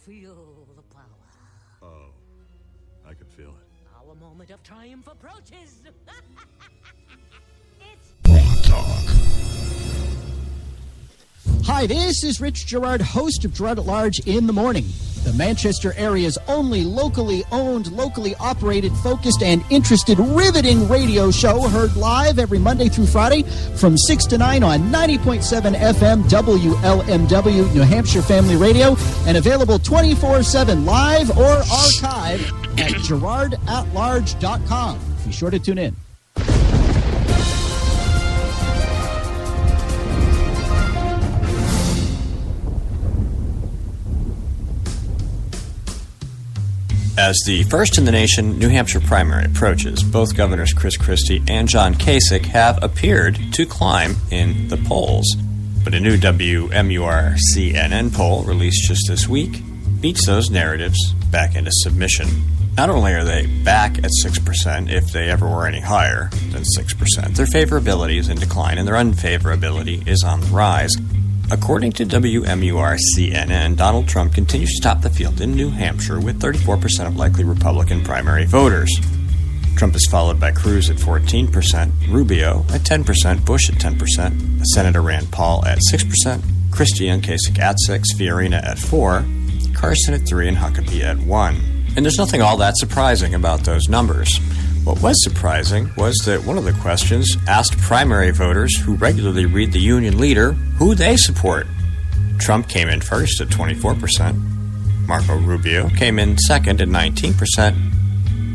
feel the power? Oh, I can feel it. Now a moment of triumph approaches. It's GrokTALk. Hi, this is Rich Gerard, host of Gerard at Large in the Morning, the Manchester area's only locally owned, locally operated, focused, and interested, riveting radio show, heard live every Monday through Friday from 6 to 9 on 90.7 FM WLMW, New Hampshire Family Radio, and available 24/7 live or archive at GerardAtLarge.com. Be sure to tune in. As the first in the nation New Hampshire primary approaches, both Governors Chris Christie and John Kasich have appeared to climb in the polls. But a new WMUR-CNN poll released just this week beats those narratives back into submission. Not only are they back at 6%, if they ever were any higher than 6%, their favorability is in decline and their unfavorability is on the rise. According to WMUR-CNN, Donald Trump continues to top the field in New Hampshire with 34% of likely Republican primary voters. Trump is followed by Cruz at 14%, Rubio at 10%, Bush at 10%, Senator Rand Paul at 6%, Christie and Kasich at 6%, Fiorina at 4%, Carson at 3%, and Huckabee at 1%. And there's nothing all that surprising about those numbers. What was surprising was that one of the questions asked primary voters who regularly read the Union Leader who they support. Trump came in first at 24%, Marco Rubio came in second at 19%,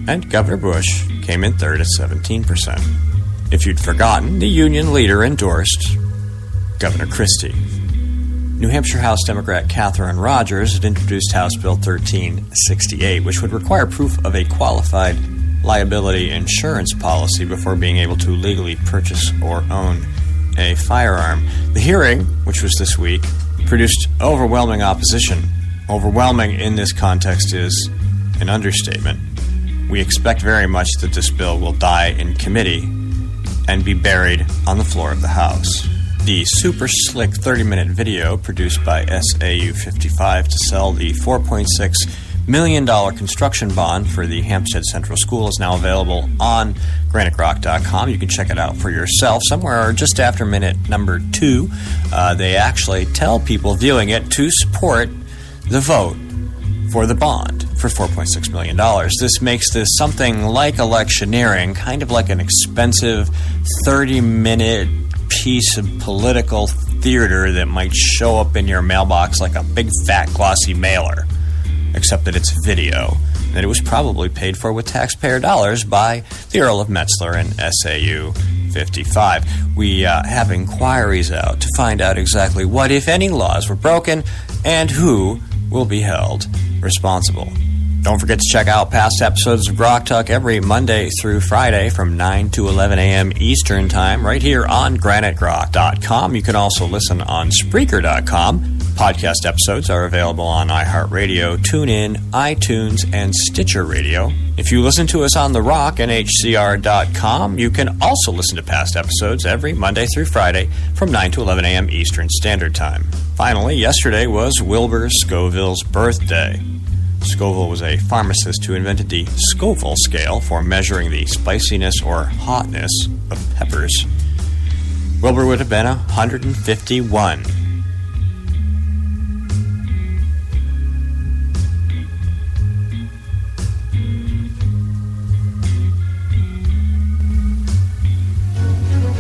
and Governor Bush came in third at 17%. If you'd forgotten, the Union Leader endorsed Governor Christie. New Hampshire House Democrat Catherine Rogers had introduced House Bill 1368, which would require proof of a qualified liability insurance policy before being able to legally purchase or own a firearm. The hearing, which was this week, produced overwhelming opposition. Overwhelming in this context is an understatement. We expect very much that this bill will die in committee and be buried on the floor of the House. The super slick 30-minute video produced by SAU 55 to sell the $4.6 million construction bond for the Hampstead Central School is now available on GrokTALK.com. You can check it out for yourself. Somewhere just after minute number 2, they actually tell people viewing it to support the vote for the bond for $4.6 million. This makes this something like electioneering, kind of like an expensive 30-minute piece of political theater that might show up in your mailbox like a big, fat, glossy mailer. Except that it's video, and that it was probably paid for with taxpayer dollars by the Earl of Metzler and SAU 55. We have inquiries out to find out exactly what, if any, laws were broken and who will be held responsible. Don't forget to check out past episodes of GrokTALK every Monday through Friday from 9 to 11 a.m. Eastern Time right here on GraniteGrok.com. You can also listen on Spreaker.com. Podcast episodes are available on iHeartRadio, TuneIn, iTunes, and Stitcher Radio. If you listen to us on The Rock, NHCR.com, you can also listen to past episodes every Monday through Friday from 9 to 11 a.m. Eastern Standard Time. Finally, yesterday was Wilbur Scoville's birthday. Scoville was a pharmacist who invented the Scoville scale for measuring the spiciness or hotness of peppers. Wilbur would have been 151.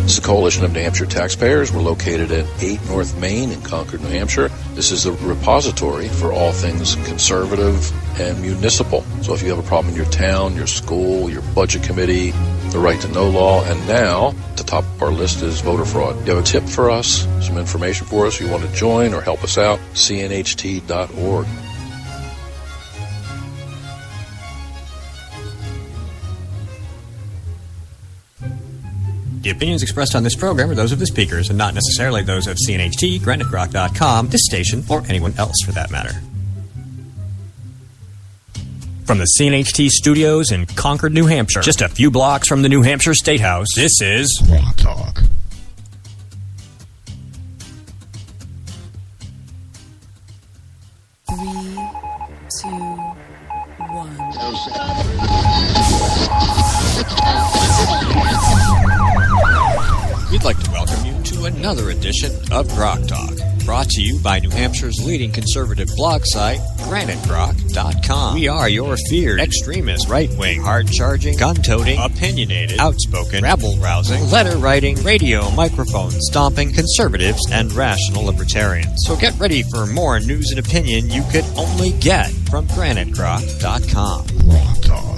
This is a coalition of New Hampshire taxpayers. We're located at 8 North Main in Concord, New Hampshire. This is a repository for all things conservative and municipal. So if you have a problem in your town, your school, your budget committee, the right to know law, and now the top of our list is voter fraud. You have a tip for us, some information for us, you want to join or help us out, cnht.org. The opinions expressed on this program are those of the speakers and not necessarily those of CNHT, GraniteGrok.com, this station, or anyone else for that matter. From the CNHT studios in Concord, New Hampshire, just a few blocks from the New Hampshire State House, this is GrokTALK. 2, 1. We'd like to welcome you to another edition of GrokTALK, brought to you by New Hampshire's leading conservative blog site, GrokTALK.com. We are your feared extremist, right-wing, hard-charging, gun-toting, opinionated, outspoken, rabble-rousing, letter-writing, radio microphone-stomping conservatives and rational libertarians. So get ready for more news and opinion you could only get from GrokTALK.com. GrokTALk.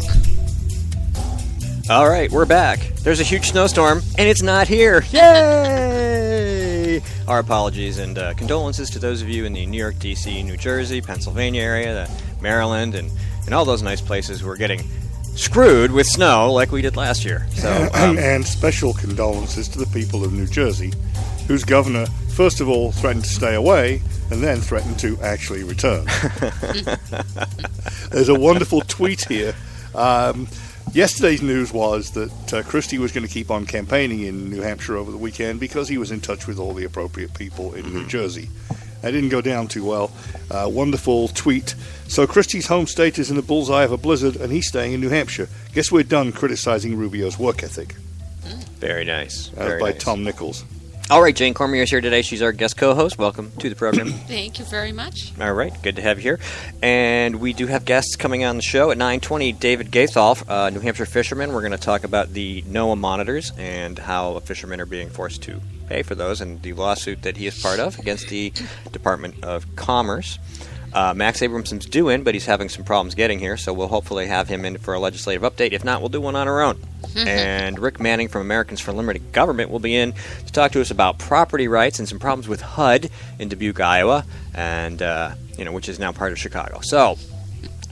All right, we're back. There's a huge snowstorm, and it's not here. Yay! Our apologies and condolences to those of you in the New York, D.C., New Jersey, Pennsylvania area, Maryland, and all those nice places who are getting screwed with snow like we did last year. So, and special condolences to the people of New Jersey, whose governor, first of all, threatened to stay away, and then threatened to actually return. There's a wonderful tweet here. Yesterday's news was that Christie was going to keep on campaigning in New Hampshire over the weekend because he was in touch with all the appropriate people in New Jersey. That didn't go down too well. Wonderful tweet. So Christie's home state is in the bullseye of a blizzard, and he's staying in New Hampshire. Guess we're done criticizing Rubio's work ethic. Very nice. By Tom Nichols. All right, Jane Cormier is here today. She's our guest co-host. Welcome to the program. Thank you very much. All right, good to have you here. And we do have guests coming on the show at 9:20. David Goethel, New Hampshire fisherman. We're going to talk about the NOAA monitors and how fishermen are being forced to pay for those and the lawsuit that he is part of against the Department of Commerce. Max Abramson's due in, but he's having some problems getting here, so we'll hopefully have him in for a legislative update. If not, we'll do one on our own. And Rick Manning from Americans for Limited Government will be in to talk to us about property rights and some problems with HUD in Dubuque, Iowa, and which is now part of Chicago. So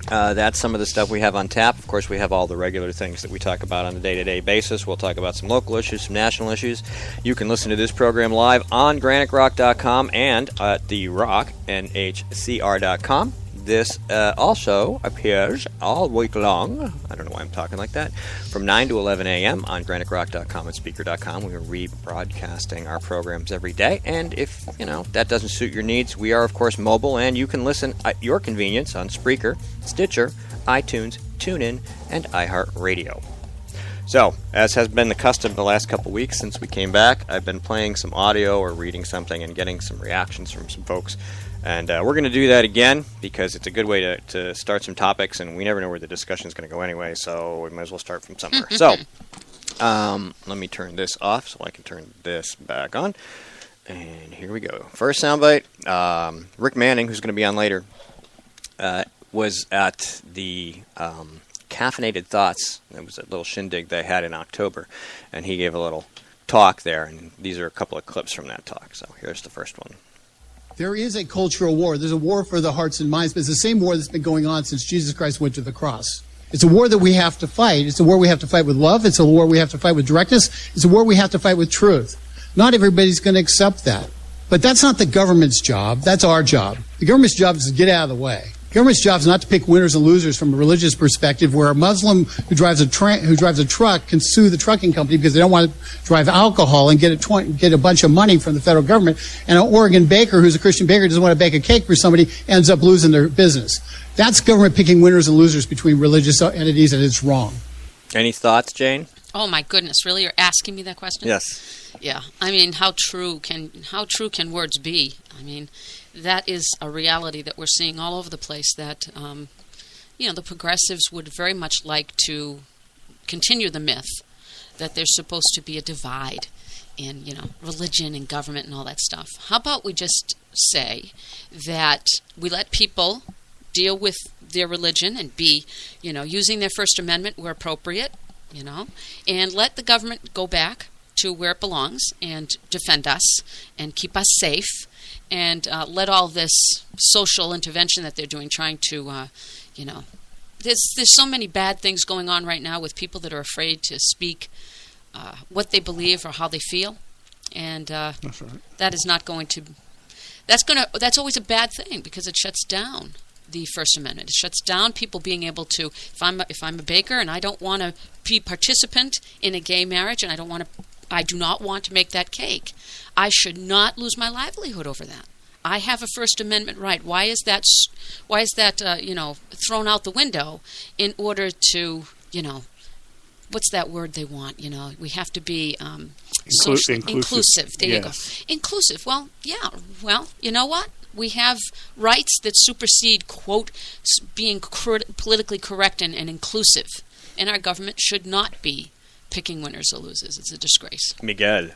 that's some of the stuff we have on tap. Of course, we have all the regular things that we talk about on a day-to-day basis. We'll talk about some local issues, some national issues. You can listen to this program live on GraniteRock.com and at the Rock, NHCR.com. This also appears all week long. I don't know why I'm talking like that. From 9 to 11 a.m. on GraniteRock.com and Speaker.com. We are rebroadcasting our programs every day. And if, that doesn't suit your needs, we are, of course, mobile, and you can listen at your convenience on Spreaker, Stitcher, iTunes, TuneIn, and iHeartRadio. So, as has been the custom the last couple weeks since we came back, I've been playing some audio or reading something and getting some reactions from some folks. And we're going to do that again because it's a good way to start some topics, and we never know where the discussion is going to go anyway, so we might as well start from somewhere. So, let me turn this off so I can turn this back on. And here we go. First soundbite, Rick Manning, who's going to be on later, was at the Caffeinated Thoughts. It was a little shindig they had in October, and he gave a little talk there, and these are a couple of clips from that talk. So here's the first one. There is a cultural war. There's a war for the hearts and minds, but it's the same war that's been going on since Jesus Christ went to the cross. It's a war that we have to fight. It's a war we have to fight with love. It's a war we have to fight with directness. It's a war we have to fight with truth. Not everybody's going to accept that. But that's not the government's job. That's our job. The government's job is to get out of the way. The government's job is not to pick winners and losers from a religious perspective, where a Muslim who drives a truck can sue the trucking company because they don't want to drive alcohol and get a bunch of money from the federal government, and an Oregon baker who's a Christian baker doesn't want to bake a cake for somebody, ends up losing their business. That's government picking winners and losers between religious entities, and it's wrong. Any thoughts, Jane? Oh my goodness! Really, you're asking me that question? Yes. Yeah. I mean, how true can words be? I mean, that is a reality that we're seeing all over the place. That the progressives would very much like to continue the myth that there's supposed to be a divide in religion and government and all that stuff. How about we just say that we let people deal with their religion and be using their First Amendment where appropriate, and let the government go back to where it belongs and defend us and keep us safe, and let all this social intervention that they're doing, trying to, there's so many bad things going on right now with people that are afraid to speak what they believe or how they feel, and that's right. That is not going to. That's always a bad thing because it shuts down the First Amendment. It shuts down people being able to. If I'm a baker and I don't want to be participant in a gay marriage, and I do not want to make that cake, I should not lose my livelihood over that. I have a First Amendment right. Why is that thrown out the window in order to, what's that word they want? We have to be inclusive. There you go. Inclusive. Well, yeah. Well, you know what? We have rights that supersede, quote, being politically correct and inclusive. And our government should not be picking winners or losers. It's a disgrace. Miguel.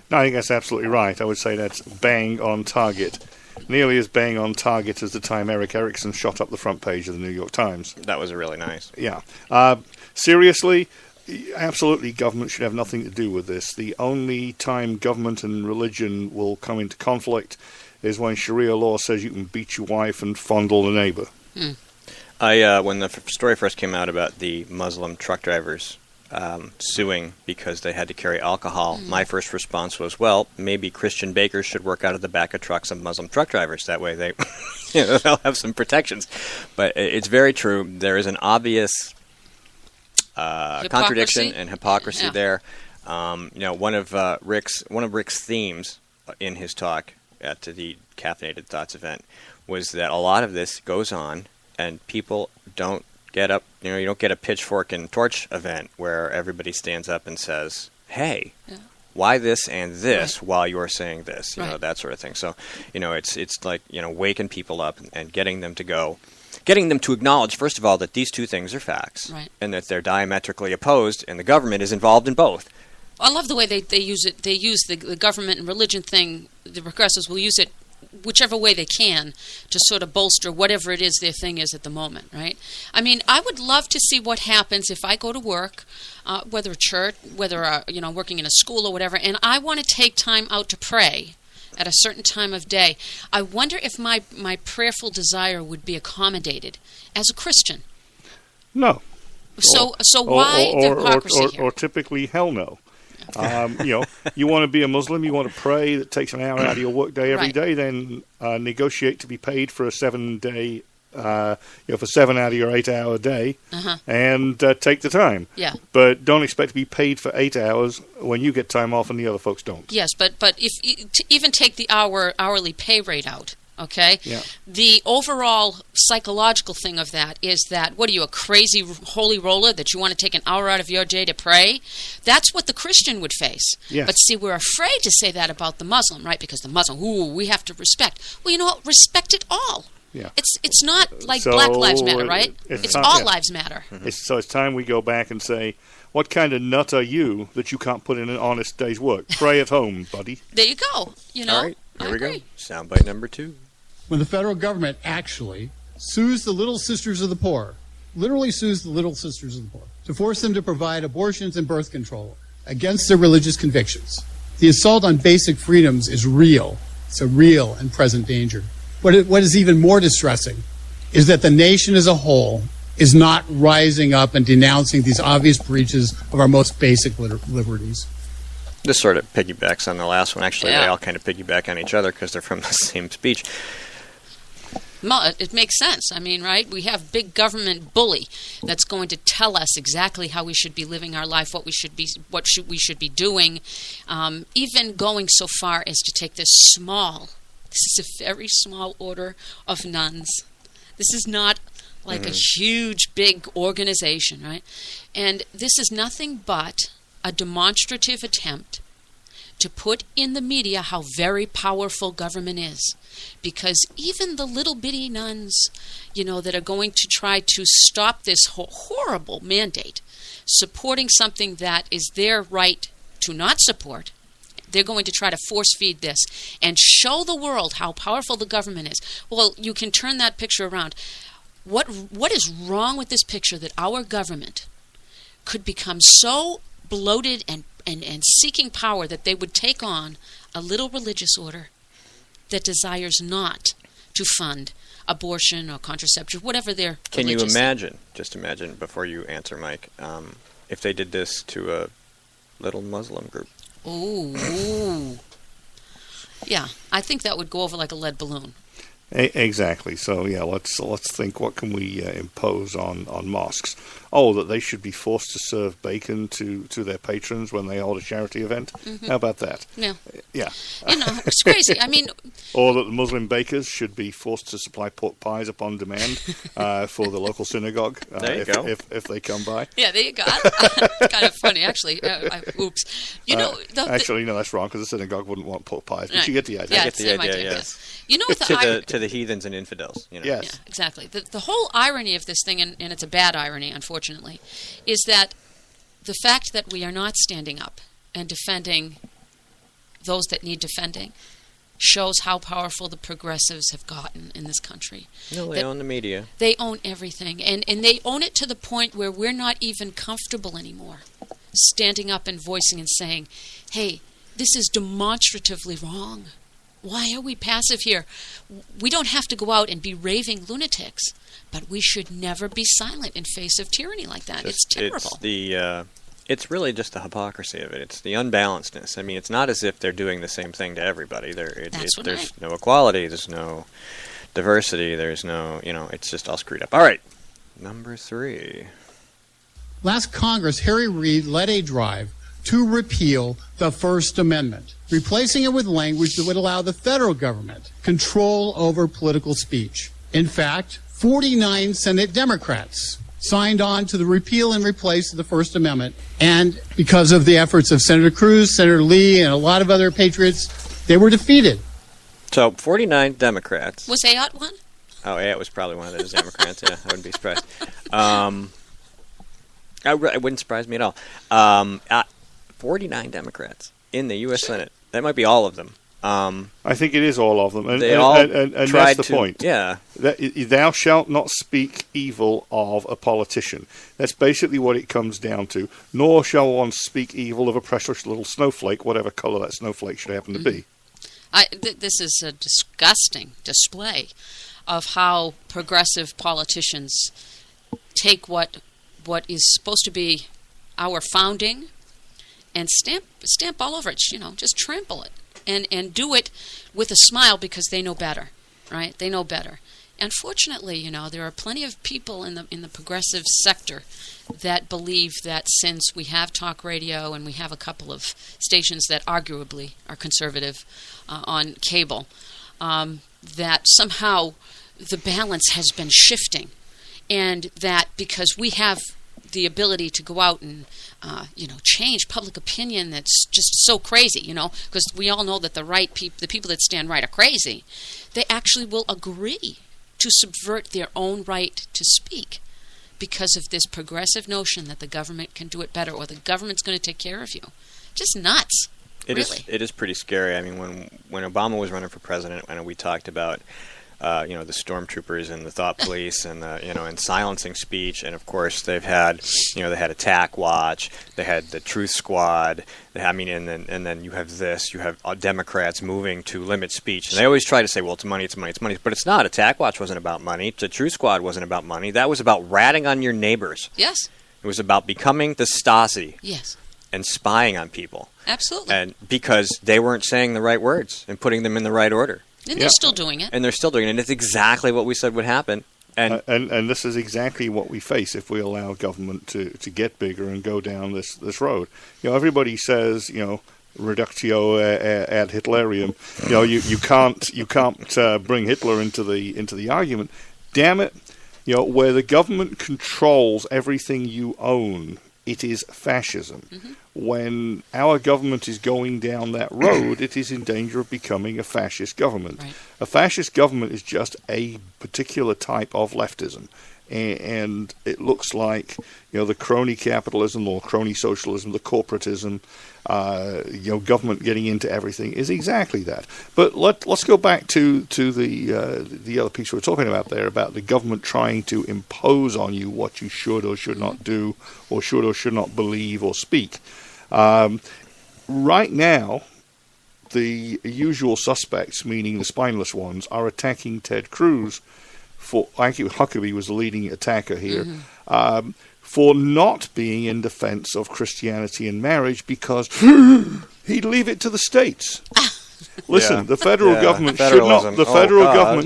No, I think that's absolutely right. I would say that's bang on target. Nearly as bang on target as the time Eric Erickson shot up the front page of the New York Times. That was really nice. Yeah. Seriously, absolutely, government should have nothing to do with this. The only time government and religion will come into conflict is when Sharia law says you can beat your wife and fondle the neighbor. When the story first came out about the Muslim truck drivers suing because they had to carry alcohol, my first response was, well, maybe Christian bakers should work out of the back of trucks of Muslim truck drivers. That way they, they'll have some protections. But it's very true. There is an obvious contradiction and hypocrisy there. One of Rick's themes in his talk at the Caffeinated Thoughts event was that a lot of this goes on and people don't get up, you don't get a pitchfork and torch event where everybody stands up and says, hey, why this and this while you're saying this, that sort of thing. So, it's like, waking people up and getting them to acknowledge, first of all, that these two things are facts and that they're diametrically opposed and the government is involved in both. I love the way they use it. They use the government and religion thing. The progressives will use it whichever way they can to sort of bolster whatever it is their thing is at the moment, right? I mean, I would love to see what happens if I go to work, whether a church, whether working in a school or whatever, and I want to take time out to pray at a certain time of day. I wonder if my prayerful desire would be accommodated as a Christian. No. So why the hypocrisy here? Or typically, hell no. You want to be a Muslim, you want to pray, that takes an hour out of your work day every day, then negotiate to be paid for a 7-day, for 7 out of your 8-hour day, and take the time. Yeah. But don't expect to be paid for 8 hours when you get time off and the other folks don't. Yes, but if to even take the hourly pay rate out. Okay? Yeah. The overall psychological thing of that is that, what are you, a crazy holy roller that you want to take an hour out of your day to pray? That's what the Christian would face. Yes. But see, we're afraid to say that about the Muslim, right? Because the Muslim, we have to respect. Well, you know what? Respect it all. Yeah. It's not like Black Lives Matter, right? It's all lives matter. So it's time we go back and say, what kind of nut are you that you can't put in an honest day's work? Pray at home, buddy. There you go. All right, here we go. Soundbite number 2. When the federal government actually sues the Little Sisters of the Poor, literally sues the Little Sisters of the Poor, to force them to provide abortions and birth control against their religious convictions. The assault on basic freedoms is real. It's a real and present danger. What is even more distressing is that the nation as a whole is not rising up and denouncing these obvious breaches of our most basic liberties. This sort of piggybacks on the last one. Actually, they all kind of piggyback on each other because they're from the same speech. Well, it makes sense. I mean, right? We have big government bully that's going to tell us exactly how we should be living our life, what we should be doing, even going so far as to take this is a very small order of nuns. This is not like a huge, big organization, right? And this is nothing but a demonstrative attempt to put in the media how very powerful government is. Because even the little bitty nuns, that are going to try to stop this horrible mandate, supporting something that is their right to not support, they're going to try to force feed this and show the world how powerful the government is. Well, you can turn that picture around. What is wrong with this picture that our government could become so bloated and seeking power that they would take on a little religious order that desires not to fund abortion or contraception, whatever their Can you religious... imagine, just imagine before you answer, Mike, if they did this to a little Muslim group? Ooh. Yeah, I think that would go over like a lead balloon. Exactly. So yeah, let's think. What can we impose on mosques? Oh, that they should be forced to serve bacon to their patrons when they hold a charity event. How about that? Yeah. Yeah. It's crazy. I mean, or that the Muslim bakers should be forced to supply pork pies upon demand for the local synagogue. There you go. If they come by. Yeah, there you go. It's kind of funny, actually. Oops. Actually, no, that's wrong because the synagogue wouldn't want pork pies. But you get the idea. Yeah, I get the idea. Yes. You know what to the heathens and infidels. Yes. Yeah, exactly. The whole irony of this thing, and it's a bad irony, unfortunately, is that the fact that we are not standing up and defending those that need defending shows how powerful the progressives have gotten in this country. No, they own the media. They own everything, and they own it to the point where we're not even comfortable anymore standing up and voicing and saying, hey, this is demonstratively wrong. Why are we passive here? We don't have to go out and be raving lunatics, but we should never be silent in face of tyranny like that. It's terrible. It's really just the hypocrisy of it. It's the unbalancedness. I mean, it's not as if they're doing the same thing to everybody. There's no equality. There's no diversity. There's no, it's just all screwed up. All right, number 3. Last Congress, Harry Reid led a drive to repeal the First Amendment, replacing it with language that would allow the federal government control over political speech. In fact, 49 Senate Democrats signed on to the repeal and replace of the First Amendment, and because of the efforts of Senator Cruz, Senator Lee, and a lot of other patriots, they were defeated. So, 49 Democrats. Was Ayotte one? Oh, Ayotte was probably one of those Democrats. Yeah, I wouldn't be surprised. It wouldn't surprise me at all. 49 Democrats in the U.S. Senate. That might be all of them. I think it is all of them. And, they all and tried that's the point. Yeah. Thou shalt not speak evil of a politician. That's basically what it comes down to. Nor shall one speak evil of a precious little snowflake, whatever color that snowflake should happen to be. This is a disgusting display of how progressive politicians take what is supposed to be our founding and stamp all over it, just trample it. And do it with a smile because they know better, right? They know better. Unfortunately, there are plenty of people in the progressive sector that believe that since we have talk radio and we have a couple of stations that arguably are conservative on cable, that somehow the balance has been shifting, and that because we have the ability to go out and change public opinion that's just so crazy, because we all know that the people that stand right are crazy. They actually will agree to subvert their own right to speak because of this progressive notion that the government can do it better or the government's going to take care of you. Just nuts. It is pretty scary. I mean, when Obama was running for president, and we talked about the stormtroopers and the thought police and and silencing speech, and of course they've had they had Attack Watch, they had the Truth Squad, and then you have Democrats moving to limit speech, and they always try to say, well, it's money, but it's not. Attack Watch wasn't about money. The Truth Squad wasn't about money. That was about ratting on your neighbors. Yes. It was about becoming the Stasi. Yes. And spying on people. Absolutely. And because they weren't saying the right words and putting them in the right order. And they're still doing it. And they're still doing it. And it's exactly what we said would happen. And this is exactly what we face if we allow government to get bigger and go down this road. Everybody says, reductio ad Hitlerium. You can't bring Hitler into the argument. Damn it! Where the government controls everything you own, it is fascism. Mm-hmm. When our government is going down that road, it is in danger of becoming a fascist government. Right. A fascist government is just a particular type of leftism. And it looks like, the crony capitalism or crony socialism, the corporatism, government getting into everything is exactly that. But let's go back to the other piece we were talking about there, about the government trying to impose on you what you should or should not do, or should not believe or speak. Right now, the usual suspects, meaning the spineless ones, are attacking Ted Cruz. I think Huckabee was the leading attacker here, for not being in defense of Christianity and marriage because he'd leave it to the states. Listen, the federal government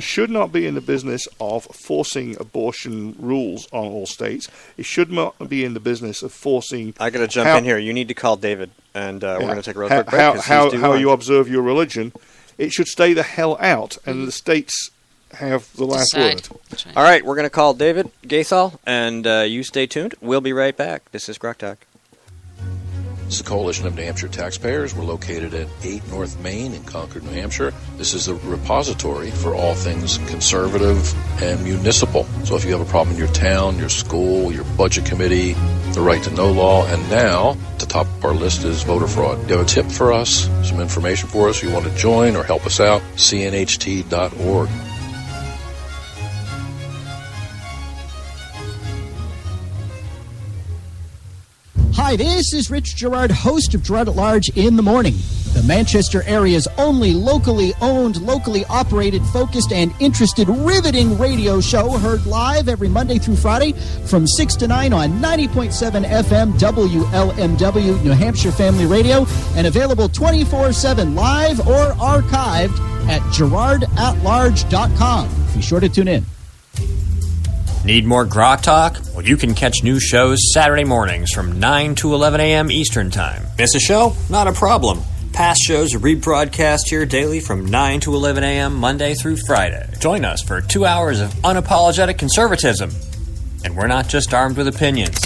should not be in the business of forcing abortion rules on all states. It should not be in the business of forcing. I got to jump in here. You need to call David, and we're going to take a real quick break. How you observe your religion, it should stay the hell out, and the states have the last word. Right. All right, we're going to call David Goethel, and you stay tuned. We'll be right back. This is GrokTALK. This is a coalition of New Hampshire taxpayers. We're located at 8 North Main in Concord, New Hampshire. This is a repository for all things conservative and municipal. So if you have a problem in your town, your school, your budget committee, the right to know law, and now at the top of our list is voter fraud. You have a tip for us, some information for us, you want to join or help us out, cnht.org. Hi, this is Rich Gerard, host of Gerard at Large in the Morning, the Manchester area's only locally owned, locally operated, focused, and interested, riveting radio show, heard live every Monday through Friday from 6 to 9 on 90.7 FM WLMW, New Hampshire Family Radio, and available 24/7 live or archived at GerardAtLarge.com. Be sure to tune in. Need more GrokTALK? Well, you can catch new shows Saturday mornings from 9 to 11 a.m. Eastern Time. Miss a show? Not a problem. Past shows are rebroadcast here daily from 9 to 11 a.m. Monday through Friday. Join us for 2 hours of unapologetic conservatism. And we're not just armed with opinions.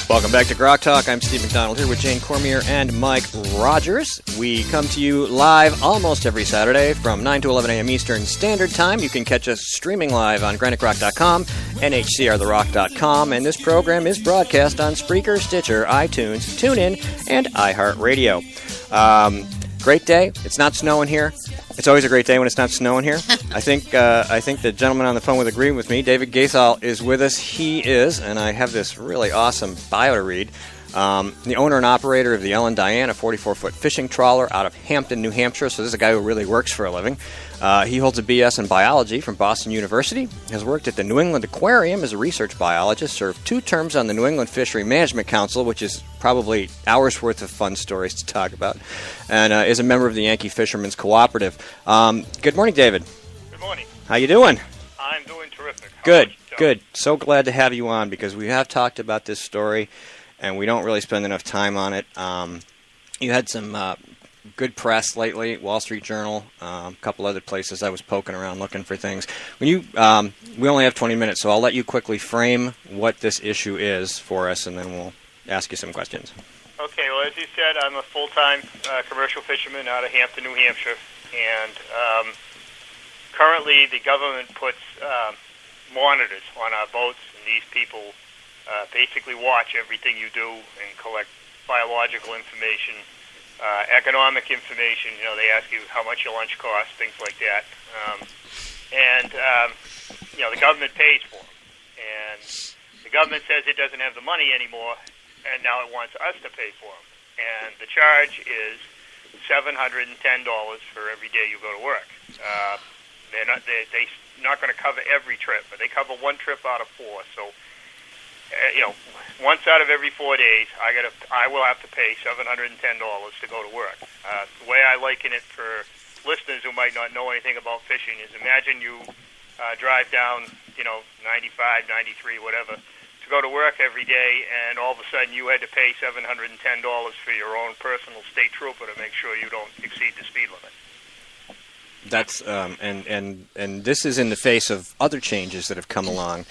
Welcome back to GrokTALK. I'm Steve McDonald here with Jane Cormier and Mike Rogers. We come to you live almost every Saturday from 9 to 11 a.m. Eastern Standard Time. You can catch us streaming live on GraniteRock.com, NHCRTheRock.com, and this program is broadcast on Spreaker, Stitcher, iTunes, TuneIn, and iHeartRadio. Great day. It's not snowing here. It's always a great day when it's not snowing here. I think the gentleman on the phone would agree with me. David Goethel is with us. He is, and I have this really awesome bio to read, the owner and operator of the Ellen Diane, a 44-foot fishing trawler out of Hampton, New Hampshire. So this is a guy who really works for a living. He holds a BS in biology from Boston University, has worked at the New England Aquarium as a research biologist, served 2 terms on the New England Fishery Management Council, which is probably hours worth of fun stories to talk about, and is a member of the Yankee Fishermen's Cooperative. Good morning, David. Good morning. How you doing? I'm doing terrific. Good. So glad to have you on because we have talked about this story, and we don't really spend enough time on it. You had some good press lately, Wall Street Journal, a couple other places. I was poking around looking for things. When you, we only have 20 minutes, so I'll let you quickly frame what this issue is for us, and then we'll ask you some questions. Okay, well, as you said, I'm a full-time commercial fisherman out of Hampton, New Hampshire, and currently the government puts monitors on our boats, and these people basically watch everything you do and collect biological information, economic information. You know, they ask you how much your lunch costs, things like that. You know, the government pays for them. And the government says it doesn't have the money anymore, and now it wants us to pay for them. And the charge is $710 for every day you go to work. They're not going to cover every trip, but they cover one trip out of 4. So, you know, once out of every 4 days, I will have to pay $710 to go to work. The way I liken it for listeners who might not know anything about fishing is imagine you drive down, you know, 95, 93, whatever, to go to work every day, and all of a sudden you had to pay $710 for your own personal state trooper to make sure you don't exceed the speed limit. That's and this is in the face of other changes that have come along,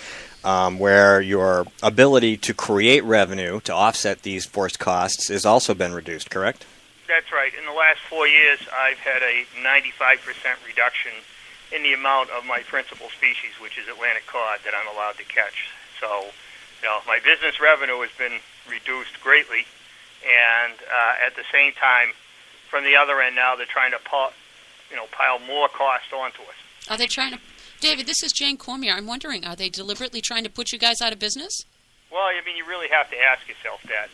where your ability to create revenue to offset these forced costs has also been reduced, correct? That's right. In the last 4 years, I've had a 95% reduction in the amount of my principal species, which is Atlantic cod, that I'm allowed to catch. So, you know, my business revenue has been reduced greatly, and at the same time, from the other end now, they're trying to pile more cost onto us. Are they trying to... David, this is Jane Cormier. I'm wondering, are they deliberately trying to put you guys out of business? Well, I mean, you really have to ask yourself that.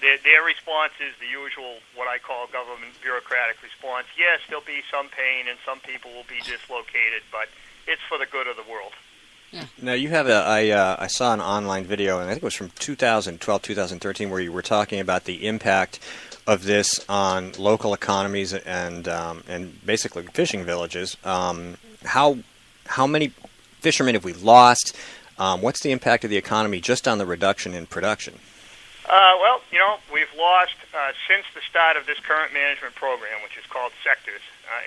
Their response is the usual, what I call government bureaucratic response. Yes, there'll be some pain and some people will be dislocated, but it's for the good of the world. Yeah. Now, you have I saw an online video, and I think it was from 2012, 2013, where you were talking about the impact of this on local economies and basically fishing villages. How many fishermen have we lost? What's the impact of the economy just on the reduction in production? Well, we've lost, since the start of this current management program, which is called Sectors,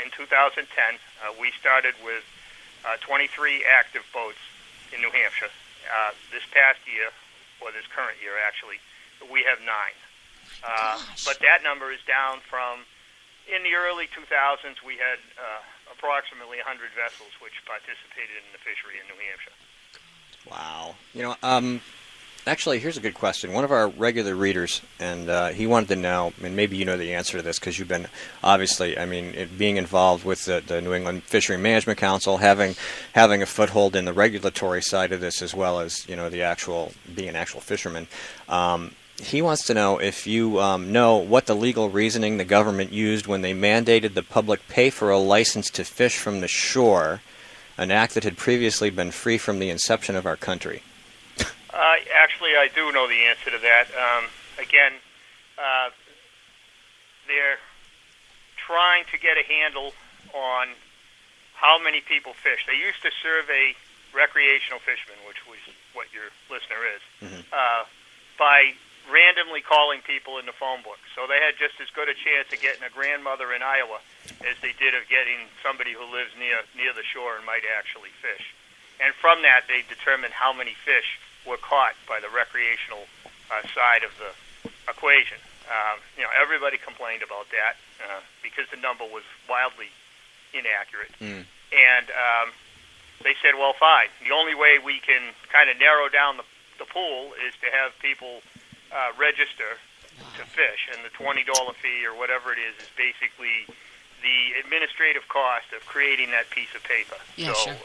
in 2010, we started with 23 active boats in New Hampshire. This past year, or this current year actually, we have 9. But that number is down from, in the early 2000s, we had approximately 100 vessels which participated in the fishery in New Hampshire. Wow. Actually, here's a good question. One of our regular readers, and he wanted to know, and maybe you know the answer to this because you've been, obviously, being involved with the New England Fishery Management Council, having a foothold in the regulatory side of this as well as, being an actual fisherman. He wants to know if you know what the legal reasoning the government used when they mandated the public pay for a license to fish from the shore, an act that had previously been free from the inception of our country. Actually, I do know the answer to that. They're trying to get a handle on how many people fish. They used to survey recreational fishermen, which was what your listener is, by randomly calling people in the phone book. So they had just as good a chance of getting a grandmother in Iowa as they did of getting somebody who lives near the shore and might actually fish. And from that, they determined how many fish were caught by the recreational side of the equation. Everybody complained about that because the number was wildly inaccurate. And they said, well, fine. The only way we can kind of narrow down the pool is to have people register to fish, and the $20 fee or whatever it is basically the administrative cost of creating that piece of paper. Yeah, so, sure.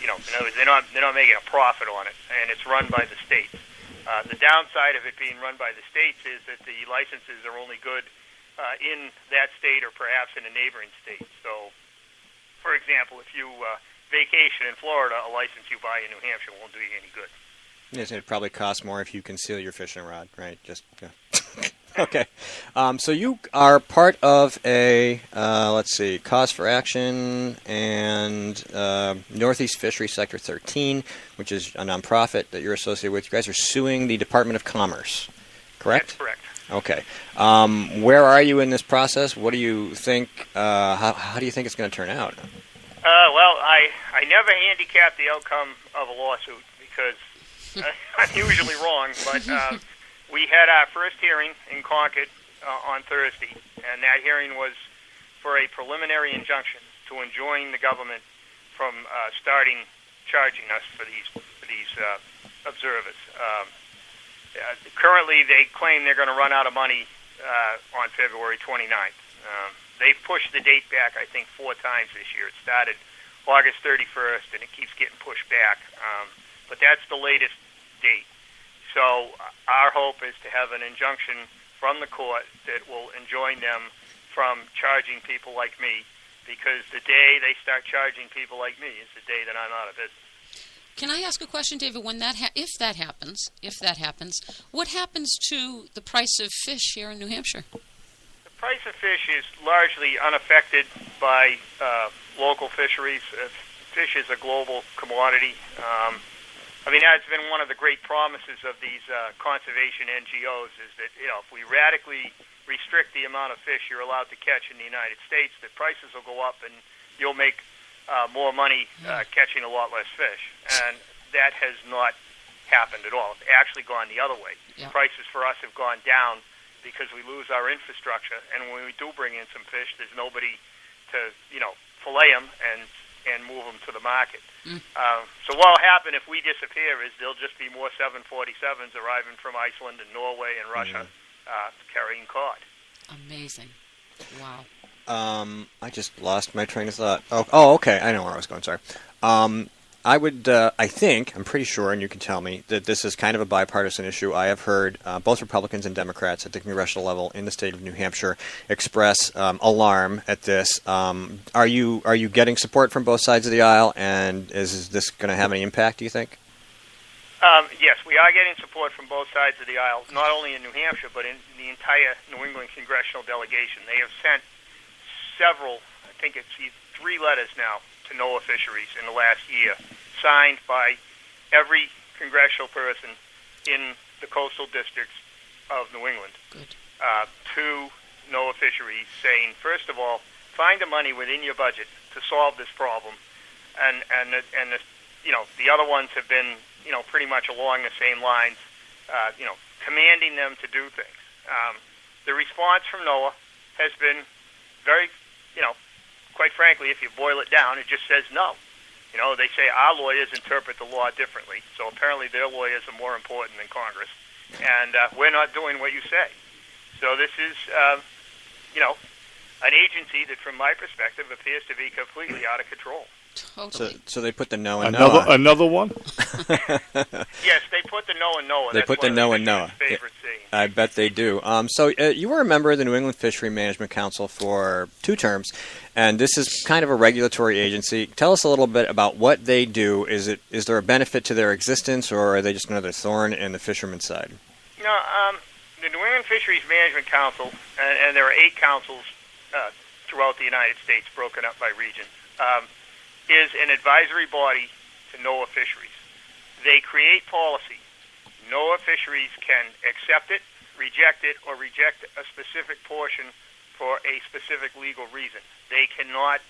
in other words, they're not making a profit on it, and it's run by the states. The downside of it being run by the states is that the licenses are only good in that state or perhaps in a neighboring state. So, for example, if you vacation in Florida, a license you buy in New Hampshire won't do you any good. Yes, it probably costs more if you conceal your fishing rod, right? Okay. So you are part of a, Cause for Action and Northeast Fishery Sector 13, which is a nonprofit that you're associated with. You guys are suing the Department of Commerce, correct? That's correct. Okay. Where are you in this process? What do you think? How do you think it's going to turn out? Well, I never handicap the outcome of a lawsuit because I'm usually wrong, but we had our first hearing in Concord on Thursday, and that hearing was for a preliminary injunction to enjoin the government from starting charging us for these observers. Currently, they claim they're going to run out of money on February 29th. They've pushed the date back, I think, 4 times this year. It started August 31st, and it keeps getting pushed back. But that's the latest date. So our hope is to have an injunction from the court that will enjoin them from charging people like me, because the day they start charging people like me is the day that I'm out of business. Can I ask a question, David? When if that happens, what happens to the price of fish here in New Hampshire? The price of fish is largely unaffected by local fisheries. Fish is a global commodity. That's been one of the great promises of these conservation NGOs is that, if we radically restrict the amount of fish you're allowed to catch in the United States, that prices will go up and you'll make more money catching a lot less fish. And that has not happened at all. It's actually gone the other way. Yeah. Prices for us have gone down because we lose our infrastructure, and when we do bring in some fish, there's nobody to, fillet them and move them to the market. So what will happen if we disappear is there'll just be more 747s arriving from Iceland and Norway and Russia carrying cod. Amazing. Wow. I just lost my train of thought. Oh, okay. I know where I was going. Sorry. I'm pretty sure, and you can tell me, that this is kind of a bipartisan issue. I have heard both Republicans and Democrats at the congressional level in the state of New Hampshire express alarm at this. Are you getting support from both sides of the aisle, and is this going to have any impact, do you think? Yes, we are getting support from both sides of the aisle, not only in New Hampshire, but in the entire New England congressional delegation. They have sent several, I think it's 3 letters now, to NOAA Fisheries in the last year, signed by every congressional person in the coastal districts of New England. Good. To NOAA Fisheries, saying, first of all, find the money within your budget to solve this problem, and the other ones have been pretty much along the same lines, commanding them to do things. The response from NOAA has been very, quite frankly, if you boil it down, it just says no. They say our lawyers interpret the law differently, so apparently their lawyers are more important than Congress, and we're not doing what you say. So this is, an agency that, from my perspective, appears to be completely out of control. Totally. So they put the no and Another one? Yes, they put the no and NOAA. They put the no and NOAA. Favorite scene. I bet they do. So you were a member of the New England Fishery Management Council for 2 terms, and this is kind of a regulatory agency. Tell us a little bit about what they do. Is there a benefit to their existence, or are they just another thorn in the fisherman's side? The New England Fisheries Management Council, and there are 8 councils throughout the United States, broken up by region, is an advisory body to NOAA Fisheries. They create policy. NOAA Fisheries can accept it, reject it, or reject a specific portion for a specific legal reason. They cannot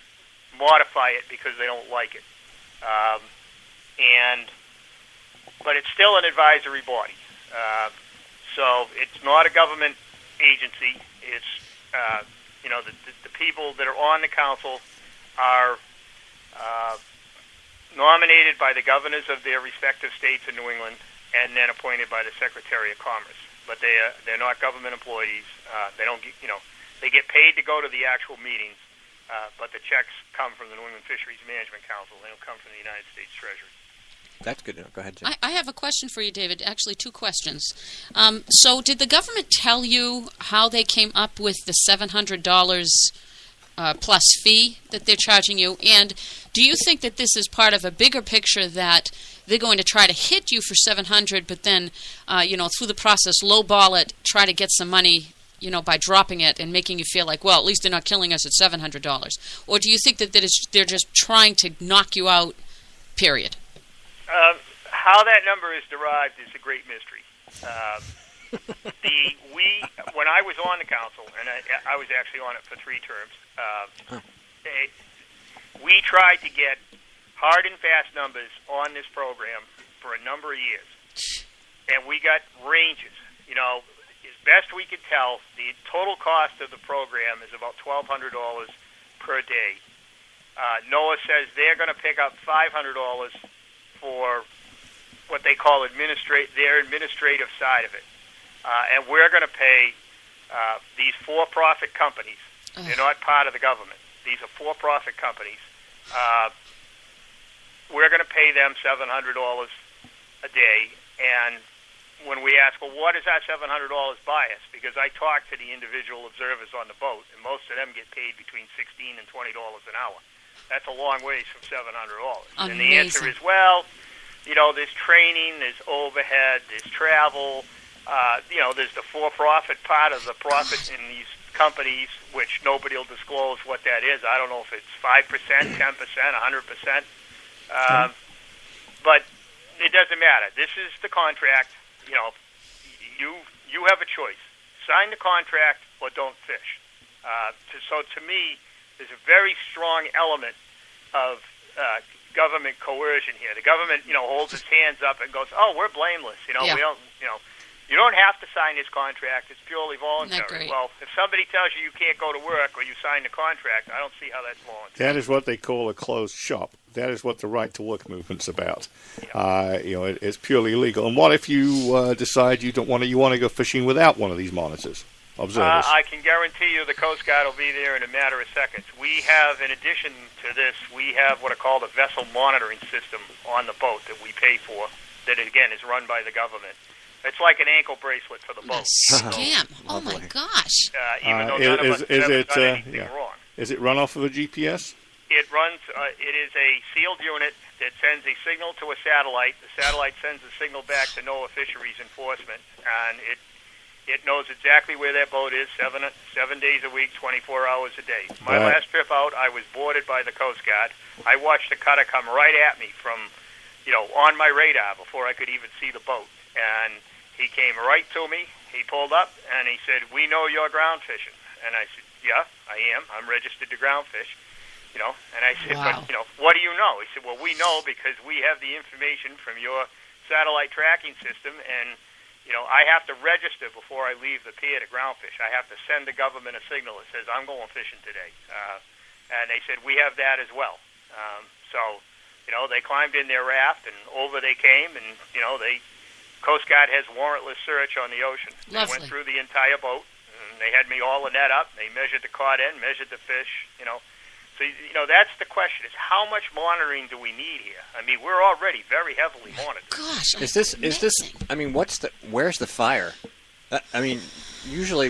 modify it because they don't like it. But it's still an advisory body. So it's not a government agency. It's, the people that are on the council are nominated by the governors of their respective states in New England, and then appointed by the Secretary of Commerce. But they're not government employees. They don't get, they get paid to go to the actual meetings, but the checks come from the New England Fisheries Management Council. They don't come from the United States Treasury. That's good to know. Go ahead, Jim. I have a question for you, David. Actually, 2 questions. So did the government tell you how they came up with the $700 plus fee that they're charging you? And do you think that this is part of a bigger picture that they're going to try to hit you for $700, but then, through the process, lowball it, try to get some money, by dropping it and making you feel like, well, at least they're not killing us at $700? Or do you think that they're just trying to knock you out, period? How that number is derived is a great mystery. When I was on the council, and I was actually on it for 3 terms, we tried to get hard and fast numbers on this program for a number of years, and we got ranges. As best we could tell, the total cost of the program is about $1,200 per day. NOAA says they're going to pick up $500 for what they call their administrative side of it. And we're going to pay these for-profit companies. They're not part of the government. These are for-profit companies. We're going to pay them $700 a day. And when we ask, well, what does that $700 buy us? Because I talked to the individual observers on the boat, and most of them get paid between $16 and $20 an hour. That's a long ways from $700. Amazing. And the answer is, well, there's training, there's overhead, there's travel, there's the for-profit part of the profit in these companies, which nobody will disclose what that is. I don't know if it's 5%, 10%, 100%. But it doesn't matter. This is the contract. You have a choice. Sign the contract or don't fish. So to me, there's a very strong element of government coercion here. The government, holds its hands up and goes, "Oh, we're blameless. We don't, you don't have to sign this contract. It's purely voluntary." Well, if somebody tells you can't go to work or you sign the contract, I don't see how that's voluntary. That is what they call a closed shop. That is what the right to work movement's about. It's purely illegal. And what if you decide you want to go fishing without one of these monitors? observers? I can guarantee you the Coast Guard will be there in a matter of seconds. We have, in addition to this, we have what are called a vessel monitoring system on the boat that we pay for, that, again, is run by the government. It's like an ankle bracelet for the boat. Scam. Oh, my gosh. Even though none of us have ever done anything wrong. Is it run off of a GPS? It runs, it is a sealed unit that sends a signal to a satellite. The satellite sends a signal back to NOAA Fisheries Enforcement, and it knows exactly where that boat is 7 days a week, 24 hours a day. My last trip out, I was boarded by the Coast Guard. I watched the cutter come right at me from, on my radar before I could even see the boat. And he came right to me. He pulled up, and he said, "We know you're ground fishing." And I said, "Yeah, I am. I'm registered to ground fish." And I said, wow. "But, what do you know?" He said, "Well, we know because we have the information from your satellite tracking system, and, I have to register before I leave the pier to ground fish. I have to send the government a signal that says I'm going fishing today." And they said, "We have that as well." So, they climbed in their raft, and over they came, and, Coast Guard has warrantless search on the ocean. Lovely. They went through the entire boat, and they had me all the net up. They measured the cod end, measured the fish, So, that's the question, is how much monitoring do we need here? I mean, we're already very heavily monitored. Gosh, Is this, I mean, where's the fire? I mean, usually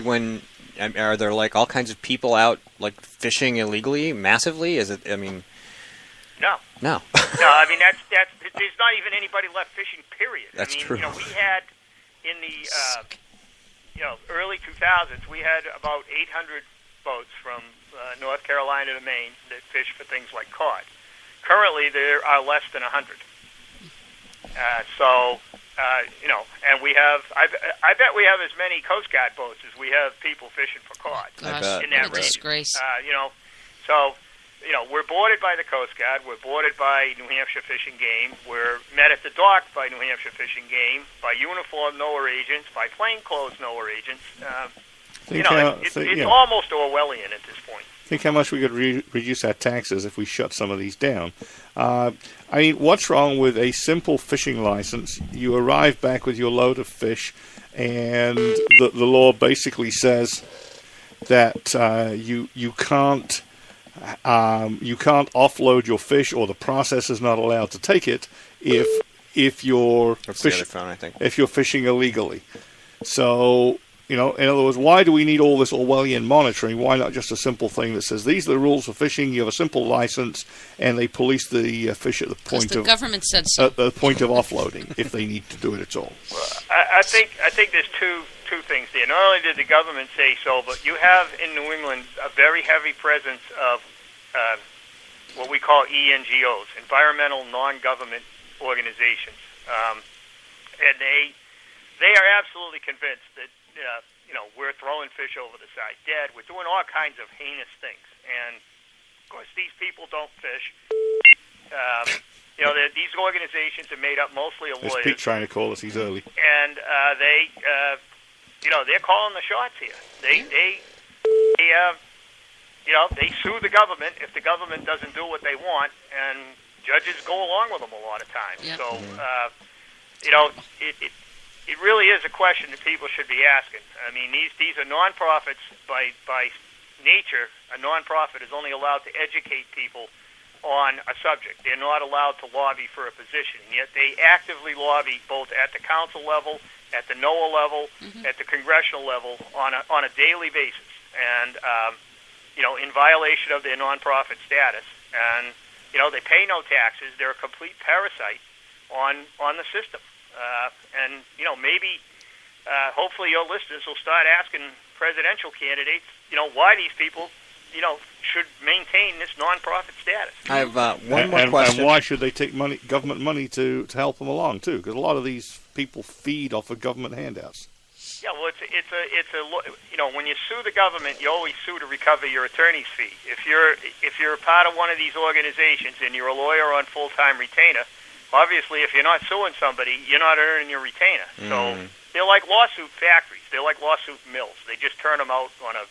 are there like all kinds of people out like fishing illegally, massively? Is it, I mean... No. No. No, I mean, there's not even anybody left fishing, period. That's true. We had, in the, early 2000s, we had about 800 boats from North Carolina to Maine that fish for things like cod. Currently, there are less than 100. And we have, I bet we have as many Coast Guard boats as we have people fishing for cod. Gosh, in that what a disgrace. We're boarded by the Coast Guard. We're boarded by New Hampshire Fish and Game. We're met at the dock by New Hampshire Fish and Game, by uniformed NOAA agents, by plainclothes NOAA agents. It's almost Orwellian at this point. Think how much we could reduce our taxes if we shut some of these down. What's wrong with a simple fishing license? You arrive back with your load of fish, and the law basically says that you can't offload your fish, or the processor's not allowed to take it if you're fishing illegally. So, in other words, why do we need all this Orwellian monitoring? Why not just a simple thing that says these are the rules for fishing? You have a simple license, and they police the fish at the point the government said so. At the point of offloading, if they need to do it at all. Well, I think there's two things there. Not only did the government say so, but you have in New England a very heavy presence of what we call ENGOs, environmental non-government organizations, and they are absolutely convinced that we're throwing fish over the side dead. We're doing all kinds of heinous things, and of course these people don't fish. These organizations are made up mostly of lawyers. Pete trying to call us. He's early, and they're calling the shots here. They sue the government if the government doesn't do what they want, and judges go along with them a lot of times. Yep. So, it really is a question that people should be asking. I mean, these are nonprofits by nature. A nonprofit is only allowed to educate people on a subject. They're not allowed to lobby for a position, and yet they actively lobby both at the council level, at the NOAA level, at the congressional level on a daily basis, and in violation of their nonprofit status. And they pay no taxes. They're a complete parasite on the system. And maybe hopefully your listeners will start asking presidential candidates, why these people, should maintain this nonprofit status. I have one more question. And why should they take government money to help them along too? Because a lot of these people feed off of government handouts. Yeah, well, when you sue the government, you always sue to recover your attorney's fee. If you're part of one of these organizations and you're a lawyer on full-time retainer, obviously, if you're not suing somebody, you're not earning your retainer. So they're like lawsuit factories. They're like lawsuit mills. They just turn them out on a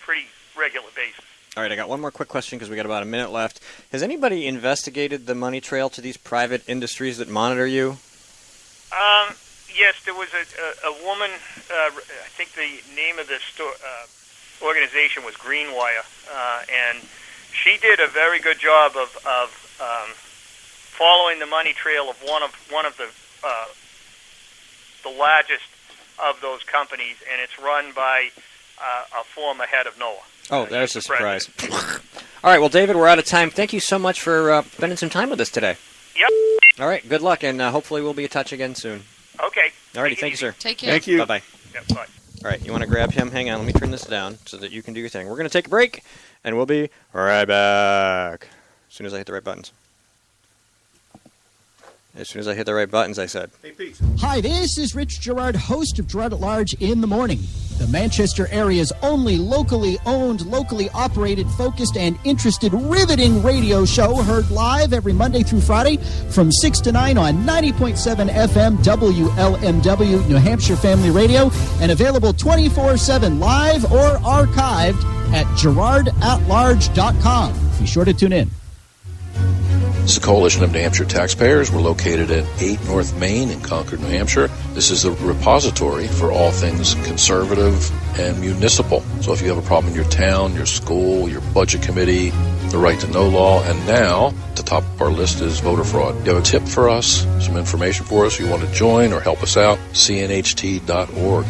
pretty regular basis. All right, I got one more quick question because we got about a minute left. Has anybody investigated the money trail to these private industries that monitor you? Yes, there was a woman, I think the name of the organization was Greenwire, and she did a very good job of following the money trail of one of the largest of those companies, and it's run by a former head of NOAA. Oh, there's a surprise. All right, well, David, we're out of time. Thank you so much for spending some time with us today. Yep. All right, good luck, and hopefully we'll be in touch again soon. Okay. All righty, thank you, sir. Take care. Thank you. Bye-bye. Yep, bye. All right, you want to grab him? Hang on, let me turn this down so that you can do your thing. We're going to take a break, and we'll be right back as soon as I hit the right buttons. As soon as I hit the right buttons, I said. Hey, Pete. Hi, this is Rich Gerard, host of Gerard at Large in the Morning, the Manchester area's only locally owned, locally operated, focused, and interested riveting radio show, heard live every Monday through Friday from 6 to 9 on 90.7 FM WLMW New Hampshire Family Radio, and available 24/7 live or archived at GerardAtLarge.com. Be sure to tune in. This is a coalition of New Hampshire taxpayers. We're located at 8 North Main in Concord, New Hampshire. This is a repository for all things conservative and municipal. So if you have a problem in your town, your school, your budget committee, the right to know law, and now at the top of our list is voter fraud. You have a tip for us, some information for us, you want to join or help us out, cnht.org.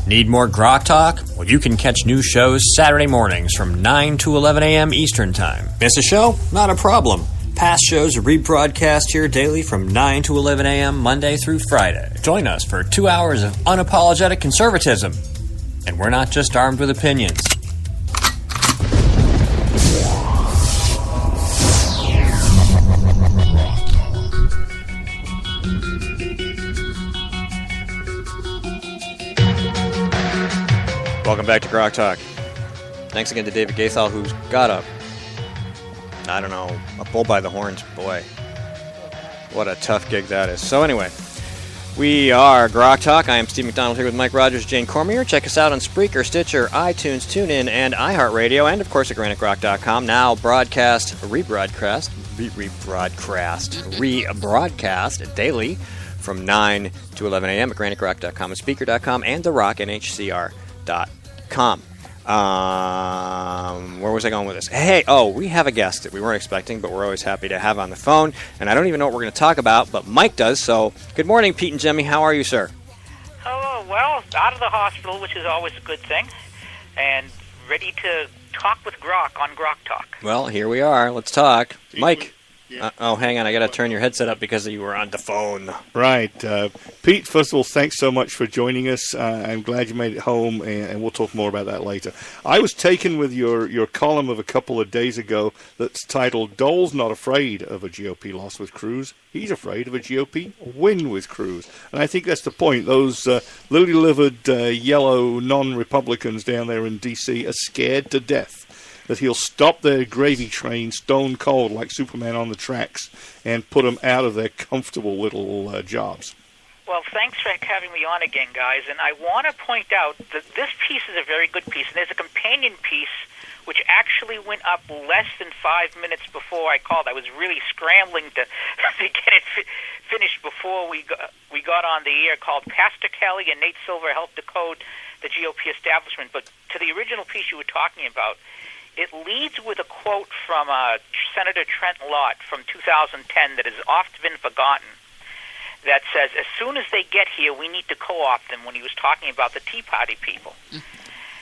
Need more Grok Talk? Well, you can catch new shows Saturday mornings from 9 to 11 a.m. Eastern Time. Miss a show? Not a problem. Past shows are rebroadcast here daily from 9 to 11 a.m. Monday through Friday. Join us for 2 hours of unapologetic conservatism. And we're not just armed with opinions. Welcome back to Grok Talk. Thanks again to David Goethel, who's got a bull by the horns. Boy, what a tough gig that is. So anyway, we are Grok Talk. I am Steve McDonald here with Mike Rogers, Jane Cormier. Check us out on Spreaker, Stitcher, iTunes, TuneIn, and iHeartRadio, and of course at GraniteGrok.com. Now rebroadcast daily from 9 to 11 a.m. at GraniteGrok.com and Speaker.com and TheRockNHCR.com. Where was I going with this? We have a guest that we weren't expecting, but we're always happy to have on the phone. And I don't even know what we're going to talk about, but Mike does. So, good morning, Pete and Jimmy. How are you, sir? Oh, well, out of the hospital, which is always a good thing, and ready to talk with Grok on Grok Talk. Well, here we are. Let's talk. Mike. Yeah. Hang on. I got to turn your headset up because you were on the phone. Right. Pete, first of all, thanks so much for joining us. I'm glad you made it home, and we'll talk more about that later. I was taken with your column of a couple of days ago that's titled, Dole's Not Afraid of a GOP Loss with Cruz. He's afraid of a GOP win with Cruz. And I think that's the point. Those loody-livered yellow non-Republicans down there in D.C. are scared to death that he'll stop their gravy train stone cold like Superman on the tracks and put them out of their comfortable little jobs. Well, thanks for having me on again, guys. And I want to point out that this piece is a very good piece. And there's a companion piece which actually went up less than 5 minutes before I called. I was really scrambling to get it finished before we got on the air, called Pastor Kelly and Nate Silver Help Decode the GOP Establishment. But to the original piece you were talking about, it leads with a quote from Senator Trent Lott from 2010 that has oft been forgotten, that says, as soon as they get here, we need to co-opt them, when he was talking about the Tea Party people.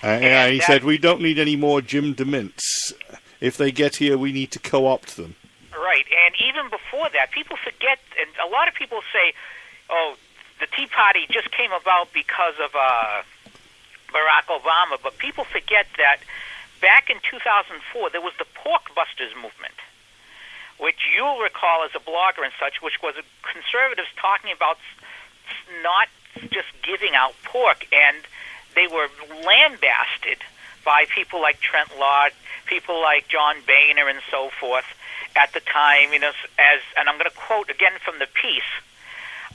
And he said, we don't need any more Jim DeMints. If they get here, we need to co-opt them. Right, and even before that, people forget, and a lot of people say, oh, the Tea Party just came about because of Barack Obama, but people forget that back in 2004, there was the Pork Busters movement, which you'll recall as a blogger and such, which was conservatives talking about not just giving out pork, and they were lambasted by people like Trent Lott, people like John Boehner, and so forth at the time. And I'm going to quote again from the piece.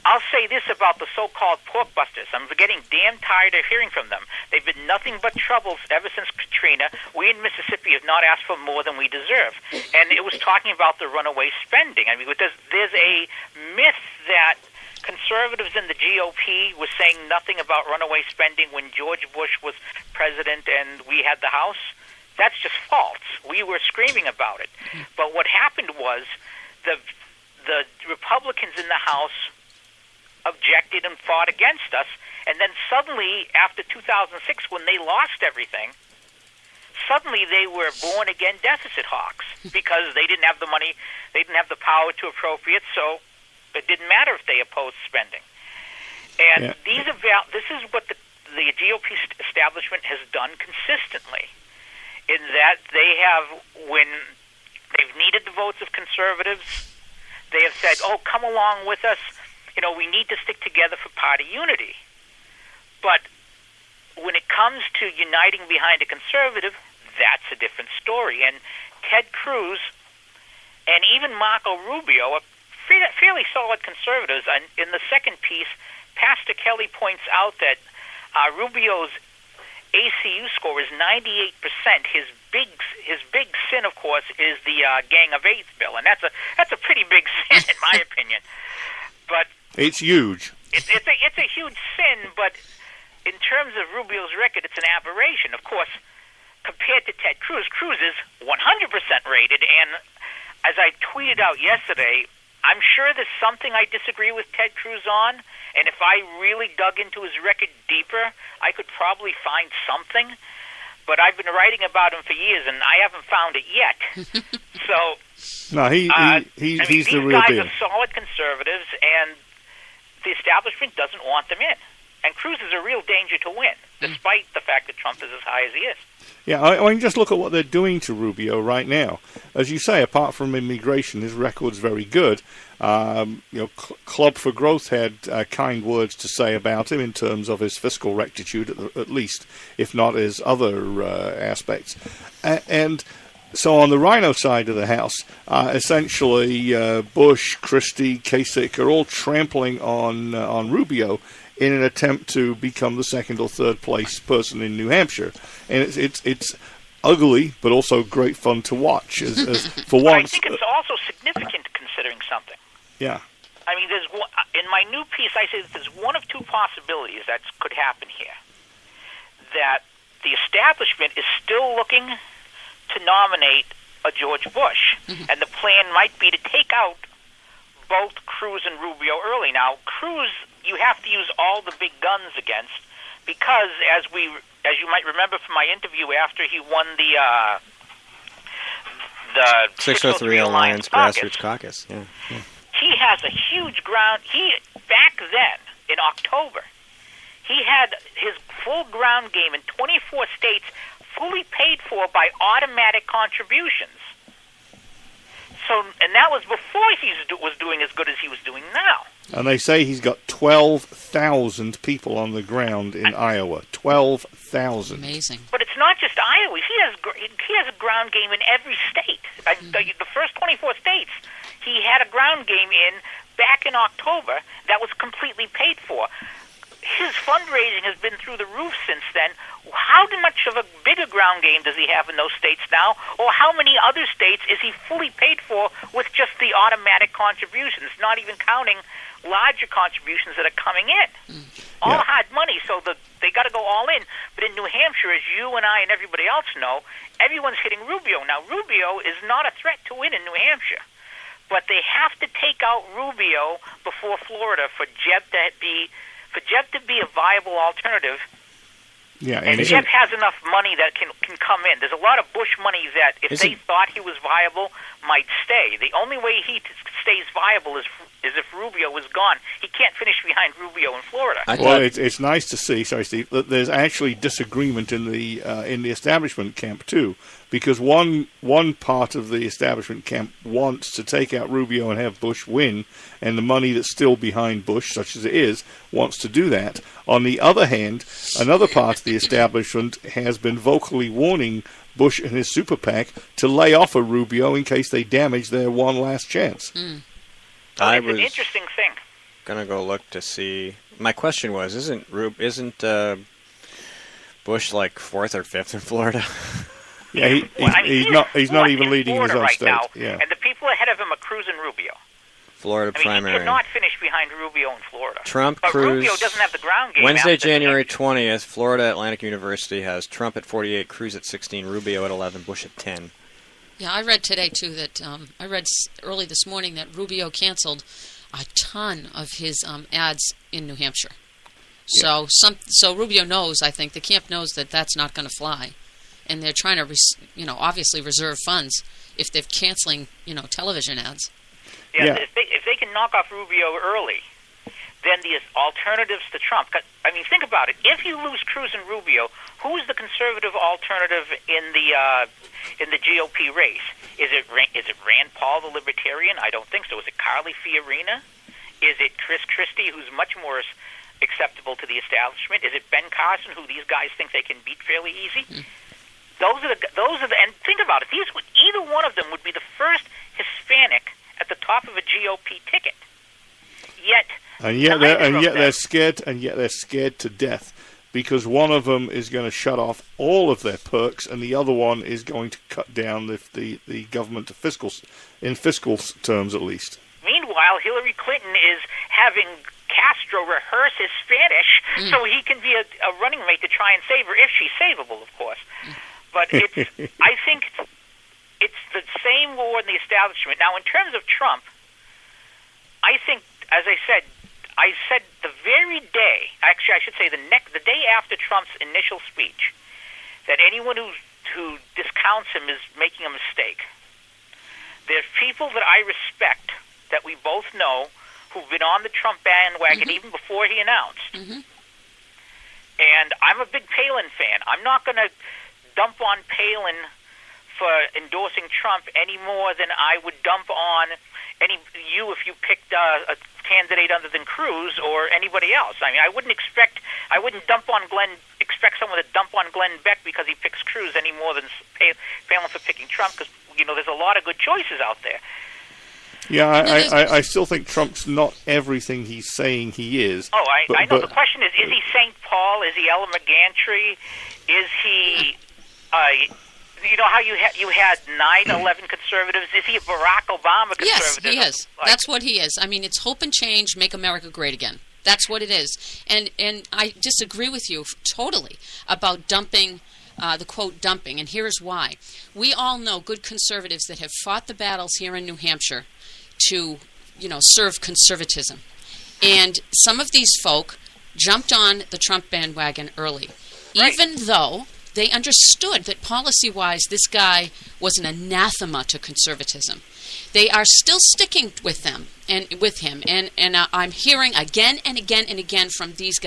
I'll say this about the so-called pork busters. I'm getting damn tired of hearing from them. They've been nothing but troubles ever since Katrina. We in Mississippi have not asked for more than we deserve. And it was talking about the runaway spending. I mean, there's a myth that conservatives in the GOP were saying nothing about runaway spending when George Bush was president and we had the House. That's just false. We were screaming about it. But what happened was the Republicans in the House objected and fought against us, and then suddenly, after 2006, when they lost everything, suddenly they were born-again deficit hawks because they didn't have the money, they didn't have the power to appropriate, so it didn't matter if they opposed spending. And this is what the GOP establishment has done consistently, in that they have, when they've needed the votes of conservatives, they have said, oh, come along with us. You know, we need to stick together for party unity. But when it comes to uniting behind a conservative, that's a different story. And Ted Cruz and even Marco Rubio are fairly solid conservatives. And in the second piece, Pastor Kelly points out that Rubio's ACU score is 98%. His big sin, of course, is the Gang of Eight bill, and that's a pretty big sin in my opinion. But it's huge. It's a huge sin, but in terms of Rubio's record, it's an aberration. Of course, compared to Ted Cruz, Cruz is 100% rated, and as I tweeted out yesterday, I'm sure there's something I disagree with Ted Cruz on, and if I really dug into his record deeper, I could probably find something. But I've been writing about him for years, and I haven't found it yet. So, no, he's the real deal. These guys are solid conservatives, and the establishment doesn't want them in. And Cruz is a real danger to win, despite the fact that Trump is as high as he is. Yeah, I mean, just look at what they're doing to Rubio right now. As you say, apart from immigration, his record's very good. Club for Growth had kind words to say about him in terms of his fiscal rectitude, at least, if not his other aspects. And so on the Rhino side of the House, essentially Bush, Christie, Kasich are all trampling on Rubio in an attempt to become the second or third place person in New Hampshire. And it's ugly, but also great fun to watch. As for once, I think it's also significant considering something. Yeah. I mean, in my new piece, I say that there's one of two possibilities that could happen here. That the establishment is still looking to nominate a George Bush, and the plan might be to take out both Cruz and Rubio early. Now, Cruz, you have to use all the big guns against, because as you might remember from my interview after he won the 603 Alliance Grassroots Caucus. Yeah. He has a huge ground. Back then, in October, he had his full ground game in 24 states fully paid for by automatic contributions. So, and that was before he was doing as good as he was doing now. And they say he's got 12,000 people on the ground in Iowa. 12,000. Amazing. But it's not just Iowa. He has a ground game in every state. The first 24 states, he had a ground game in back in October that was completely paid for. His fundraising has been through the roof since then. How much of a bigger ground game does he have in those states now? Or how many other states is he fully paid for with just the automatic contributions, not even counting larger contributions that are coming in? All hard money, so they got to go all in. But in New Hampshire, as you and I and everybody else know, everyone's hitting Rubio. Now, Rubio is not a threat to win in New Hampshire. But they have to take out Rubio before Florida for Jeb to be a viable alternative. Yeah, and Jeb has enough money that can come in. There's a lot of Bush money that, if they thought he was viable, might stay. The only way he stays viable is if Rubio is gone. He can't finish behind Rubio in Florida. Well, it's nice to see, sorry, Steve, that there's actually disagreement in the establishment camp too, because one part of the establishment camp wants to take out Rubio and have Bush win, and the money that's still behind Bush, such as it is, wants to do that. On the other hand, another part of the establishment has been vocally warning Bush and his super PAC to lay off a Rubio in case they damage their one last chance. It's an interesting thing. gonna go look to see. My question was, isn't Bush like 4th or 5th in Florida? Yeah, he's not even leading his own right state. Now, yeah. And the people ahead of him are Cruz and Rubio. Florida primary. He cannot finish behind Rubio in Florida. Trump, but Cruz. Rubio doesn't have the ground game. Wednesday, January 20th, Florida Atlantic University has Trump at 48, Cruz at 16, Rubio at 11, Bush at 10. Yeah, I read today, too, that I read early this morning that Rubio canceled a ton of his ads in New Hampshire. So so Rubio knows, I think, the camp knows that that's not going to fly. And they're trying to, obviously reserve funds if they're canceling, television ads. Yeah. If they can knock off Rubio early, then the alternatives to Trump. I mean, think about it. If you lose Cruz and Rubio, who's the conservative alternative in the GOP race? Is it Rand Paul, the libertarian? I don't think so. Is it Carly Fiorina? Is it Chris Christie, who's much more acceptable to the establishment? Is it Ben Carson, who these guys think they can beat fairly easy? Those are the. And think about it. Either one of them would be the first Hispanic at the top of a GOP ticket. Yet they're scared to death because one of them is going to shut off all of their perks and the other one is going to cut down the government to fiscal terms at least. Meanwhile, Hillary Clinton is having Castro rehearse his Spanish so he can be a running mate to try and save her, if she's savable, of course. But I think it's the same war in the establishment. Now, in terms of Trump, I think, as I said the very day, actually I should say the day after Trump's initial speech, that anyone who discounts him is making a mistake. There's people that I respect, that we both know, who've been on the Trump bandwagon even before he announced. And I'm a big Palin fan. I'm not going to dump on Palin for endorsing Trump any more than I would dump on if you picked a candidate other than Cruz or anybody else. I mean, I wouldn't expect someone to dump on Glenn Beck because he picks Cruz any more than Palin for picking Trump, because there's a lot of good choices out there. Yeah, I still think Trump's not everything he's saying he is. Oh, I know. The question is he St. Paul? Is he Ella McGantry? Is he, how you had 9/11 conservatives? Is he a Barack Obama conservative? Yes, he is. That's what he is. I mean, it's hope and change, make America great again. That's what it is. And I disagree with you totally about dumping, the quote dumping, and here's why. We all know good conservatives that have fought the battles here in New Hampshire to, serve conservatism. And some of these folk jumped on the Trump bandwagon early, even though they understood that policy-wise this guy was an anathema to conservatism. They are still sticking with them and with him, and I'm hearing again and again and again from these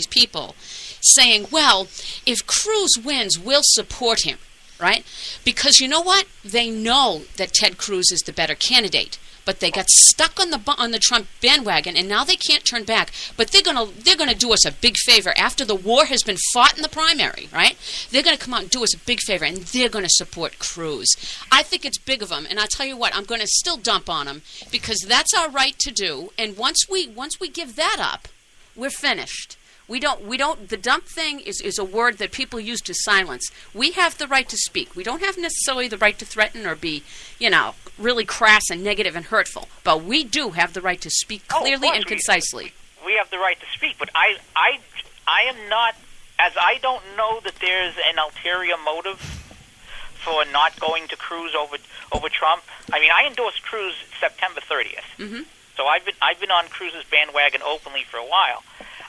people saying, well, if Cruz wins, we'll support him, right? Because you know what? They know that Ted Cruz is the better candidate, but they got stuck on the Trump bandwagon, and now they can't turn back. But they're gonna do us a big favor after the war has been fought in the primary, right? They're gonna come out and do us a big favor, and they're gonna support Cruz. I think it's big of them, and I'll tell you what, I'm gonna still dump on them because that's our right to do. And once we give that up, we're finished. We don't. The dump thing is a word that people use to silence. We have the right to speak. We don't have necessarily the right to threaten or be, really crass and negative and hurtful. But we do have the right to speak clearly and concisely. We have the right to speak, but I am not, as I don't know that there's an ulterior motive for not going to Cruz over Trump. I mean, I endorsed Cruz September 30th. So I've been on Cruz's bandwagon openly for a while.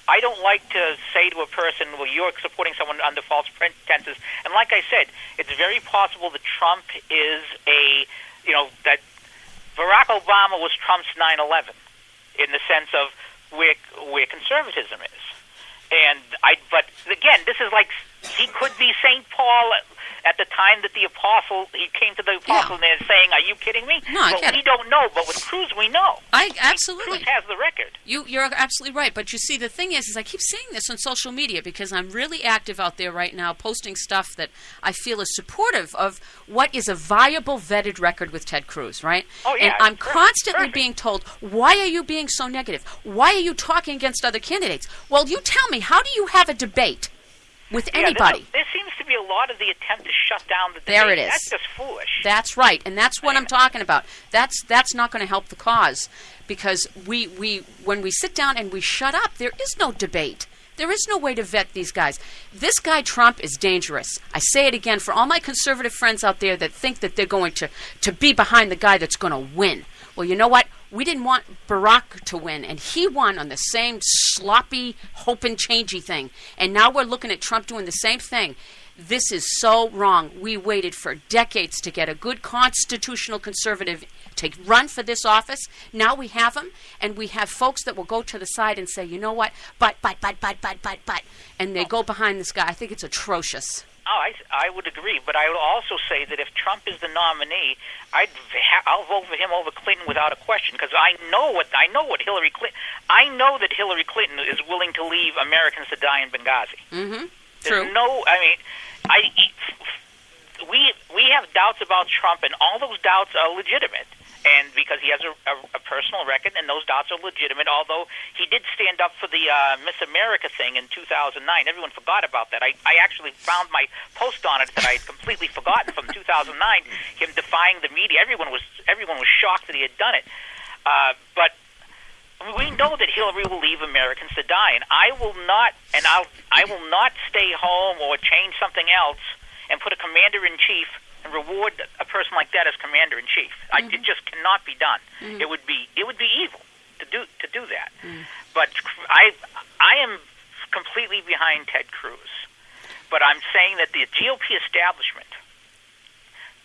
I don't like to say to a person, well, you're supporting someone under false pretenses. And like I said, it's very possible that Trump is that Barack Obama was Trump's 9/11 in the sense of where conservatism is. But again, this is like he could be St. Paul at the time that he came to the apostle and they're saying, "Are you kidding me?" No, we don't know, but with Cruz we know. Absolutely. Cruz has the record. You're absolutely right, but you see, the thing is I keep saying this on social media because I'm really active out there right now, posting stuff that I feel is supportive of what is a viable, vetted record with Ted Cruz, right? Oh, yeah. And I'm constantly being told, why are you being so negative? Why are you talking against other candidates? Well, you tell me, how do you have a debate with anybody? There seems to be a lot of the attempt to shut down the debate. There it is. That's just foolish. That's right, and that's what I'm talking about. That's not going to help the cause, because when we sit down and we shut up, there is no debate. There is no way to vet these guys. This guy Trump is dangerous. I say it again for all my conservative friends out there that think that they're going to be behind the guy that's going to win. Well, you know what? We didn't want Barack to win, and he won on the same sloppy, hope-and-changey thing. And now we're looking at Trump doing the same thing. This is so wrong. We waited for decades to get a good constitutional conservative to run for this office. Now we have him, and we have folks that will go to the side and say, you know what, but, and they go behind this guy. I think it's atrocious. Oh, I would agree, but I would also say that if Trump is the nominee, I'll vote for him over Clinton without a question, because I know what Hillary Clinton. I know that Hillary Clinton is willing to leave Americans to die in Benghazi. Mm-hmm. There's we have doubts about Trump, and all those doubts are legitimate. And because he has a personal record, and those doubts are legitimate, although he did stand up for the Miss America thing in 2009. Everyone forgot about that. I actually found my post on it that I had completely forgotten from 2009, him defying the media. Everyone was shocked that he had done it. But we know that Hillary will leave Americans to die, and I will not stay home or change something else and put a commander-in-chief and reward a person like that as commander-in-chief. It just cannot be done. Mm-hmm. It would be evil to do that. Mm. But I am completely behind Ted Cruz. But I'm saying that the GOP establishment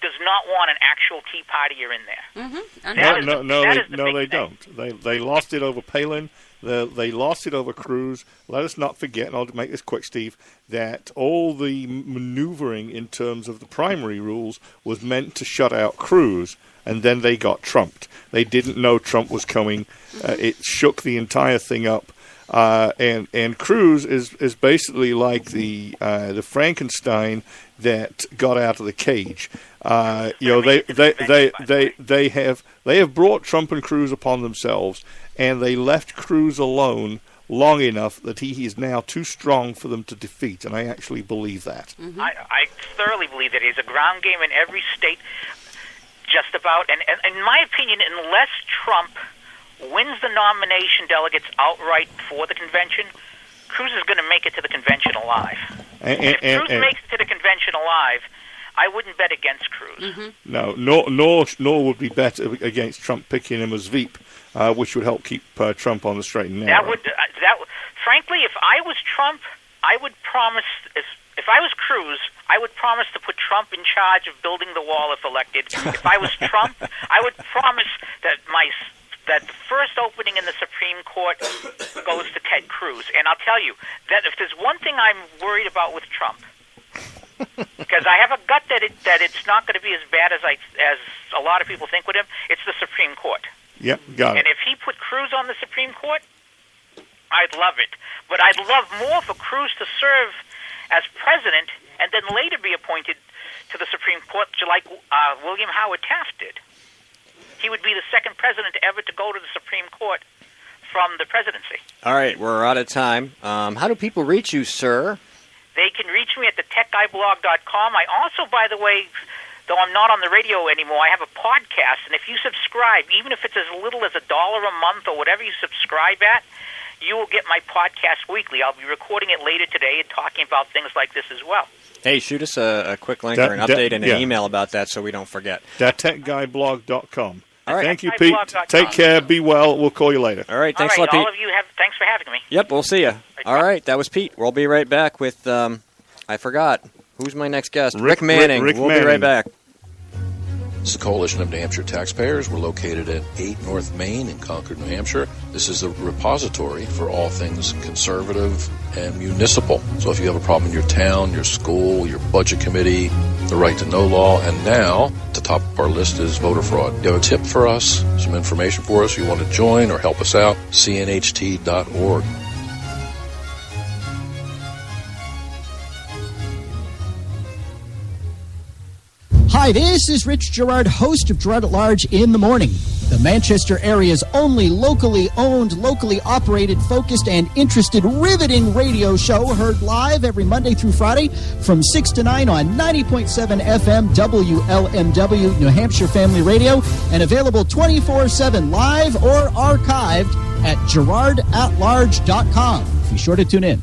does not want an actual Tea Partier in there. Mm-hmm. They don't. They lost it over Palin. They lost it over Cruz. Let us not forget, and I'll make this quick, Steve, that all the maneuvering in terms of the primary rules was meant to shut out Cruz, and then they got trumped. They didn't know Trump was coming. It shook the entire thing up. And Cruz is basically like the Frankenstein that got out of the cage. They have brought Trump and Cruz upon themselves, and they left Cruz alone long enough that he is now too strong for them to defeat, and I actually believe that. Mm-hmm. I thoroughly believe that. He's a ground game in every state, just about. And in my opinion, unless Trump wins the nomination delegates outright for the convention, Cruz is going to make it to the convention alive. If Cruz makes it to the convention alive, I wouldn't bet against Cruz. Mm-hmm. No, nor would we bet against Trump picking him as Veep, which would help keep Trump on the straight and narrow. Frankly, if I was Trump, I would promise. If I was Cruz, I would promise to put Trump in charge of building the wall if elected. If I was Trump, I would promise that the first opening in the Supreme Court goes to Ted Cruz. And I'll tell you that if there's one thing I'm worried about with Trump, because I have a gut that it's not going to be as bad as a lot of people think with him, it's the Supreme Court. Yep, got it. And if he put Cruz on the Supreme Court, I'd love it. But I'd love more for Cruz to serve as president and then later be appointed to the Supreme Court, like William Howard Taft did. He would be the second president ever to go to the Supreme Court from the presidency. All right, we're out of time. How do people reach you, sir? They can reach me at the techguyblog.com. I also, by the way, though I'm not on the radio anymore, I have a podcast, and if you subscribe, even if it's as little as $1 a month or whatever you subscribe at, you will get my podcast weekly. I'll be recording it later today and talking about things like this as well. Hey, shoot us a quick link or an update and an email about that so we don't forget. TechGuyBlog.com. All right. Thank you, Pete. Take care. Be well. We'll call you later. All right. Thanks a lot, Pete. All of you, thanks for having me. Yep, we'll see you. All right. That was Pete. We'll be right back with, I forgot. Who's my next guest? Rick Manning. Rick We'll Manning. be right back. This is a coalition of New Hampshire taxpayers. We're located at 8 North Main in Concord, New Hampshire. This is a repository for all things conservative and municipal. So if you have a problem in your town, your school, your budget committee, the right to know law, and now, at the top of our list is voter fraud. You have a tip for us, some information for us, you want to join or help us out, cnht.org. Hi, this is Rich Gerard, host of Gerard at Large in the Morning, the Manchester area's only locally owned, locally operated, focused, and interested riveting radio show, heard live every Monday through Friday from 6 to 9 on 90.7 FM WLMW, New Hampshire Family Radio, and available 24/7 live or archived at GerardAtLarge.com. Be sure to tune in.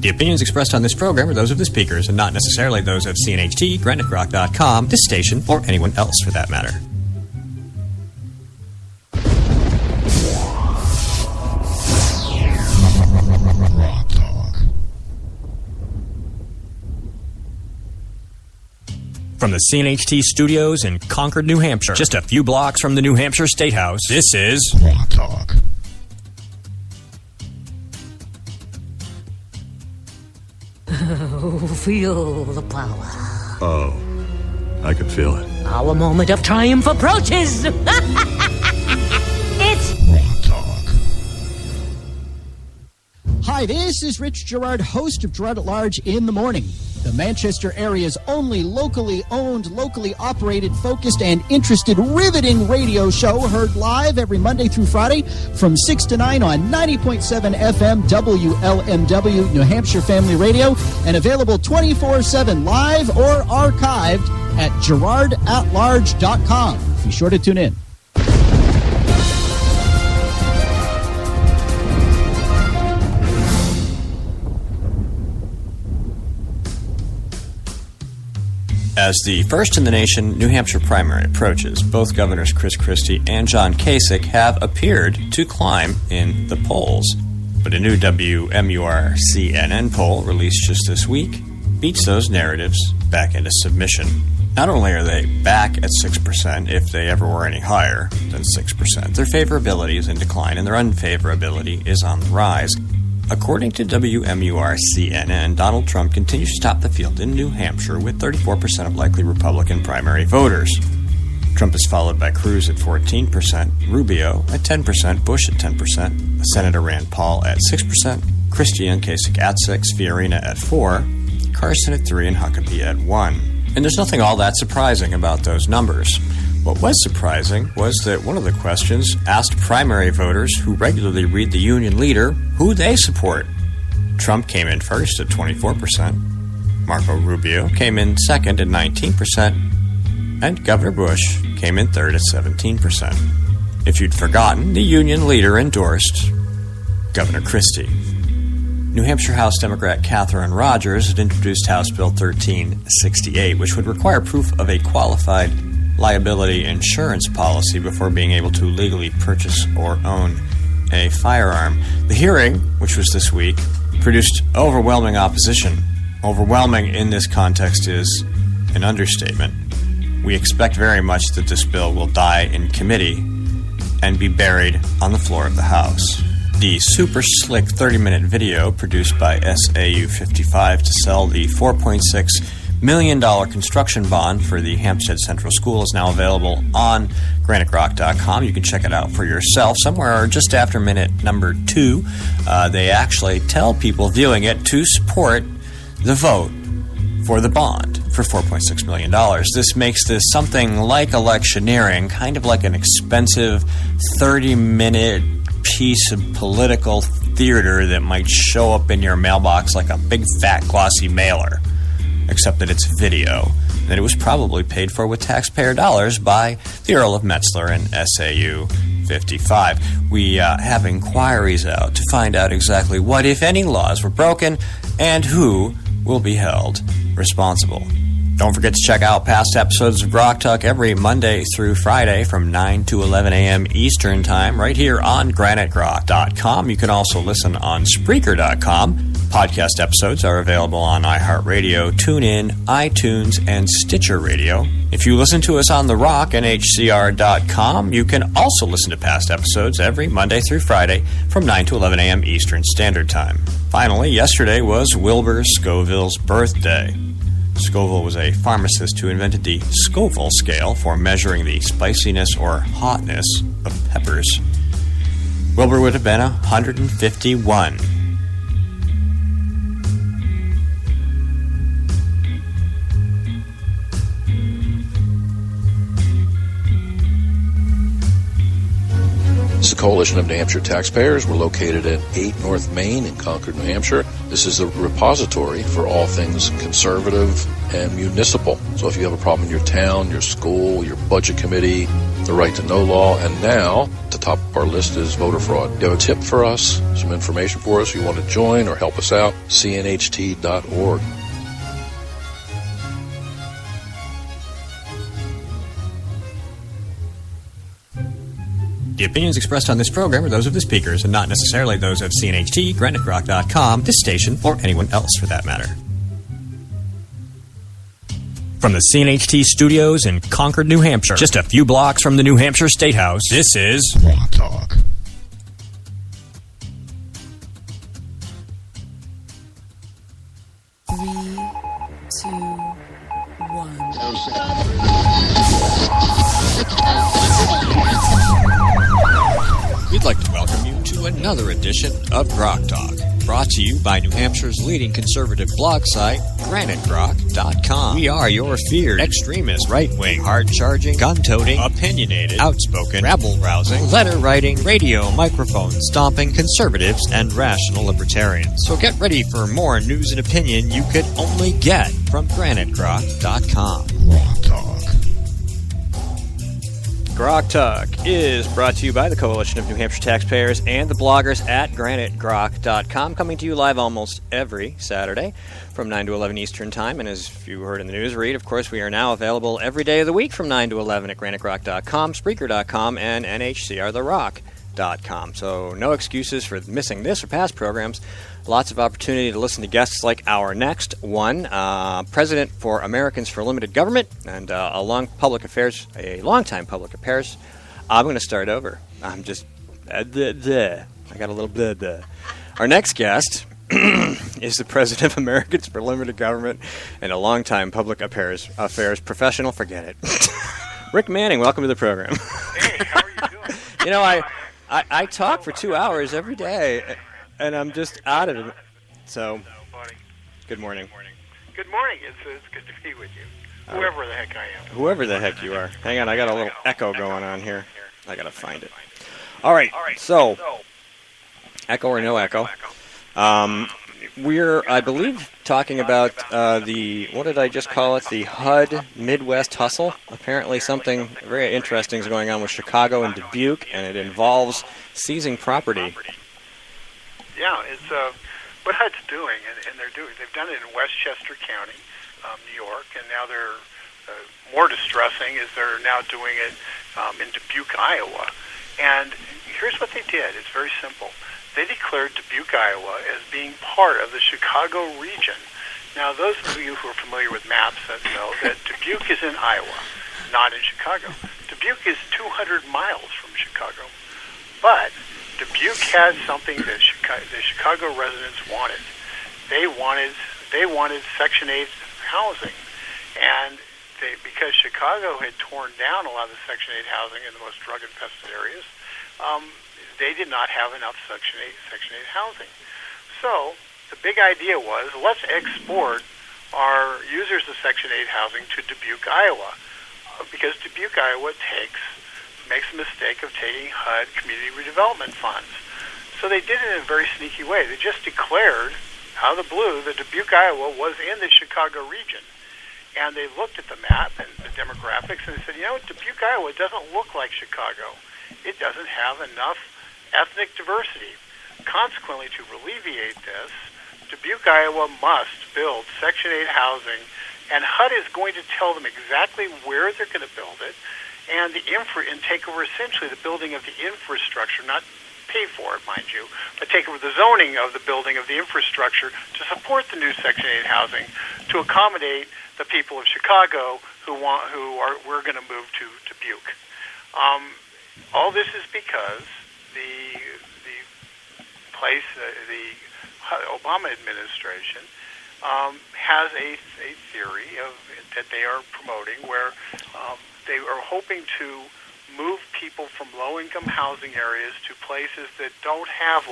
The opinions expressed on this program are those of the speakers and not necessarily those of CNHT, GrokTALK.com, this station, or anyone else for that matter. From the CNHT studios in Concord, New Hampshire, just a few blocks from the New Hampshire State House, this is GrokTALK. Feel the power. Oh, I can feel it. Our moment of triumph approaches. It's GrokTALK. Hi, this is Rich Gerard, host of Gerard at Large in the Morning, the Manchester area's only locally owned, locally operated, focused, and interested riveting radio show, heard live every Monday through Friday from 6 to 9 on 90.7 FM WLMW, New Hampshire Family Radio, and available 24/7 live or archived at GerardAtLarge.com. Be sure to tune in. As the first in the nation New Hampshire primary approaches, both Governors Chris Christie and John Kasich have appeared to climb in the polls. But a new WMUR-CNN poll released just this week beats those narratives back into submission. Not only are they back at 6%, if they ever were any higher than 6%, their favorability is in decline and their unfavorability is on the rise. According to WMUR-CNN, Donald Trump continues to top the field in New Hampshire with 34% of likely Republican primary voters. Trump is followed by Cruz at 14%, Rubio at 10%, Bush at 10%, Senator Rand Paul at 6%, Christie and Kasich at 6%, Fiorina at 4%, Carson at 3%, and Huckabee at 1%. And there's nothing all that surprising about those numbers. What was surprising was that one of the questions asked primary voters who regularly read the Union Leader who they support. Trump came in first at 24%, Marco Rubio came in second at 19%, and Governor Bush came in third at 17%. If you'd forgotten, the Union Leader endorsed Governor Christie. New Hampshire House Democrat Catherine Rogers had introduced House Bill 1368, which would require proof of a qualified liability insurance policy before being able to legally purchase or own a firearm. The hearing, which was this week, produced overwhelming opposition. Overwhelming in this context is an understatement. We expect very much that this bill will die in committee and be buried on the floor of the House. The super slick 30-minute video produced by SAU 55 to sell the $4.6 million construction bond for the Hampstead Central School is now available on GrokTALK.com. You can check it out for yourself. Somewhere just after minute number 2, they actually tell people viewing it to support the vote for the bond for $4.6 million. This makes this something like electioneering, kind of like an expensive 30-minute piece of political theater that might show up in your mailbox like a big, fat, glossy mailer. Except that it's video, that it was probably paid for with taxpayer dollars by the Earl of Metzler and SAU 55. We have inquiries out to find out exactly what, if any, laws were broken and who will be held responsible. Don't forget to check out past episodes of GrokTALK every Monday through Friday from 9 to 11 a.m. Eastern Time right here on GraniteGrok.com. You can also listen on Spreaker.com, Podcast episodes are available on iHeartRadio, TuneIn, iTunes, and Stitcher Radio. If you listen to us on The Rock, nhcr.com, you can also listen to past episodes every Monday through Friday from 9 to 11 a.m. Eastern Standard Time. Finally, yesterday was Wilbur Scoville's birthday. Scoville was a pharmacist who invented the Scoville scale for measuring the spiciness or hotness of peppers. Wilbur would have been 151. This is a coalition of New Hampshire taxpayers. We're located at 8 North Main in Concord, New Hampshire. This is a repository for all things conservative and municipal. So if you have a problem in your town, your school, your budget committee, the right to know law, and now, at the top of our list is voter fraud. If you have a tip for us, some information for us, you want to join or help us out, cnht.org. The opinions expressed on this program are those of the speakers and not necessarily those of CNHT, GrokTALK.com, this station, or anyone else for that matter. From the CNHT studios in Concord, New Hampshire, just a few blocks from the New Hampshire State House, this is GrokTALK. We'd like to welcome you to another edition of GrokTALK, brought to you by New Hampshire's leading conservative blog site, GraniteGrok.com. We are your feared extremist, right-wing, hard-charging, gun-toting, opinionated, outspoken, rabble-rousing, letter-writing, radio microphone-stomping conservatives and rational libertarians. So get ready for more news and opinion you could only get from GraniteGrok.com. GrokTALk. GrokTALK is brought to you by the Coalition of New Hampshire Taxpayers and the bloggers at GraniteGrok.com, coming to you live almost every Saturday from 9 to 11 Eastern Time. And as you heard in the news read, of course, we are now available every day of the week from 9 to 11 at GraniteGrok.com, Spreaker.com, and NHCRTheRock.com. So no excuses for missing this or past programs. Lots of opportunity to listen to guests like our next one, President for Americans for Limited Government, and a longtime public affairs. I'm going to start over. I'm just I got a little blah. Our next guest is the President of Americans for Limited Government and a longtime public affairs professional. Forget it. Rick Manning, welcome to the program. Hey, how are you doing? You know, I talk for 2 hours every day. And I'm just out of it. So, good morning. Good morning. It's good to be with you. Whoever the heck I am. Whoever the heck you are. Hang on, I got a little echo going on here. I got to find it. All right, so, echo or no echo. We're, I believe, talking about what did I just call it? The HUD Midwest Hustle. Apparently something very interesting is going on with Chicago and Dubuque, and it involves seizing property. Yeah, it's what HUD's doing, and they've done it in Westchester County, New York, and now they're more distressing is they're now doing it in Dubuque, Iowa. And here's what they did. It's very simple. They declared Dubuque, Iowa as being part of the Chicago region. Now, those of you who are familiar with maps know that Dubuque is in Iowa, not in Chicago. Dubuque is 200 miles from Chicago. But Dubuque had something that the Chicago residents wanted. They wanted Section 8 housing, and because Chicago had torn down a lot of the Section 8 housing in the most drug-infested areas, they did not have enough Section 8 housing. So the big idea was, let's export our users of Section 8 housing to Dubuque, Iowa, because Dubuque, Iowa makes the mistake of taking HUD community redevelopment funds. So they did it in a very sneaky way. They just declared out of the blue that Dubuque, Iowa was in the Chicago region. And they looked at the map and the demographics and they said, Dubuque, Iowa doesn't look like Chicago. It doesn't have enough ethnic diversity. Consequently, to alleviate this, Dubuque, Iowa must build Section 8 housing, and HUD is going to tell them exactly where they're going to build it, and take over essentially the building of the infrastructure, not pay for it, mind you, but take over the zoning of the building, of the infrastructure to support the new Section 8 housing to accommodate the people of Chicago we're going to move to Dubuque. All this is because the Obama administration has a theory that they are promoting where they are hoping to move people from low-income housing areas to places that don't have a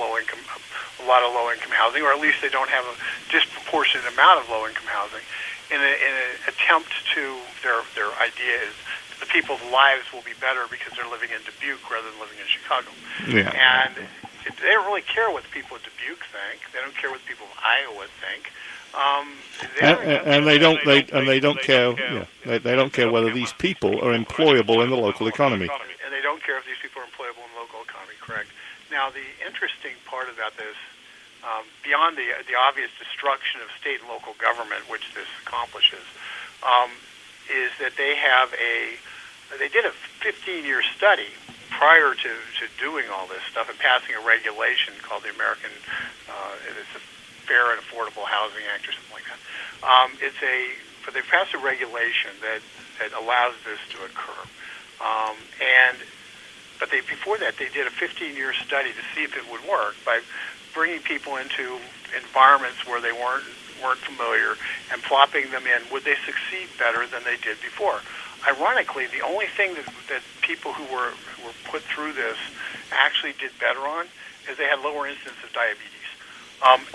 lot of low-income housing, or at least they don't have a disproportionate amount of low-income housing, in an attempt to, their idea is the people's lives will be better because they're living in Dubuque rather than living in Chicago. Yeah. And they don't really care what the people of Dubuque think. They don't care what the people of Iowa think. They don't care whether these people are employable in the local economy. And they don't care if these people are employable in the local economy, correct. Now, the interesting part about this, beyond the obvious destruction of state and local government, which this accomplishes, is that they did a 15-year study prior to doing all this stuff and passing a regulation called the American, it's a Fair and Affordable Housing Act or something like that. But they passed a regulation that allows this to occur. But before that, they did a 15-year study to see if it would work by bringing people into environments where they weren't familiar and plopping them in. Would they succeed better than they did before? Ironically, the only thing that people who were put through this actually did better on is they had lower incidence of diabetes.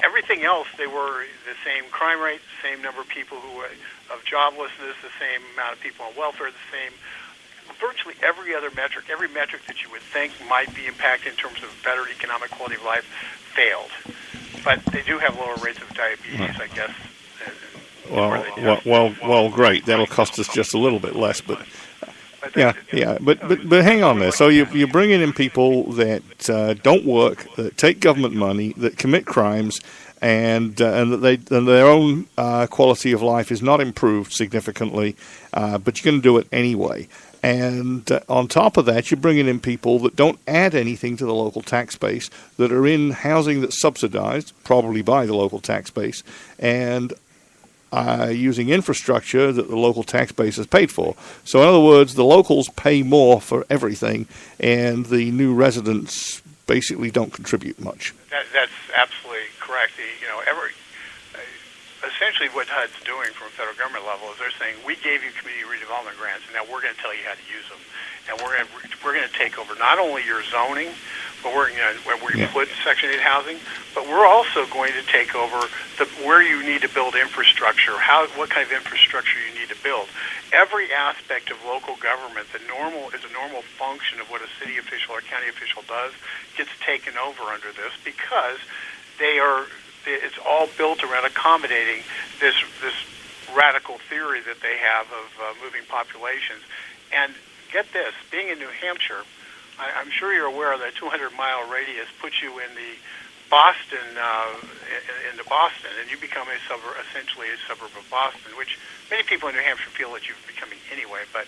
Everything else, they were the same crime rate, the same number of people of joblessness, the same amount of people on welfare, the same, virtually every other metric, every metric that you would think might be impacted in terms of better economic quality of life, failed. But they do have lower rates of diabetes, I guess. Well, great. That'll cost us just a little bit less, but But hang on there. So you're bringing in people that don't work, that take government money, that commit crimes, and that their own quality of life is not improved significantly, but you're going to do it anyway. And on top of that, you're bringing in people that don't add anything to the local tax base, that are in housing that's subsidized, probably by the local tax base, and using infrastructure that the local tax base has paid for. So in other words, the locals pay more for everything, and the new residents basically don't contribute much. That's absolutely correct. Essentially what HUD's doing from a federal government level is they're saying, we gave you community redevelopment grants, and now we're going to tell you how to use them. And we're going to take over not only your zoning, but where you put Section 8 housing, but we're also going to take over where you need to build infrastructure, what kind of infrastructure you need to build. Every aspect of local government is a normal function of what a city official or county official does gets taken over under this, because it's all built around accommodating this radical theory that they have of moving populations. And get this, being in New Hampshire, I'm sure you're aware that 200-mile radius puts you in the Boston, into Boston, and you become essentially a suburb of Boston, which many people in New Hampshire feel that you're becoming anyway. But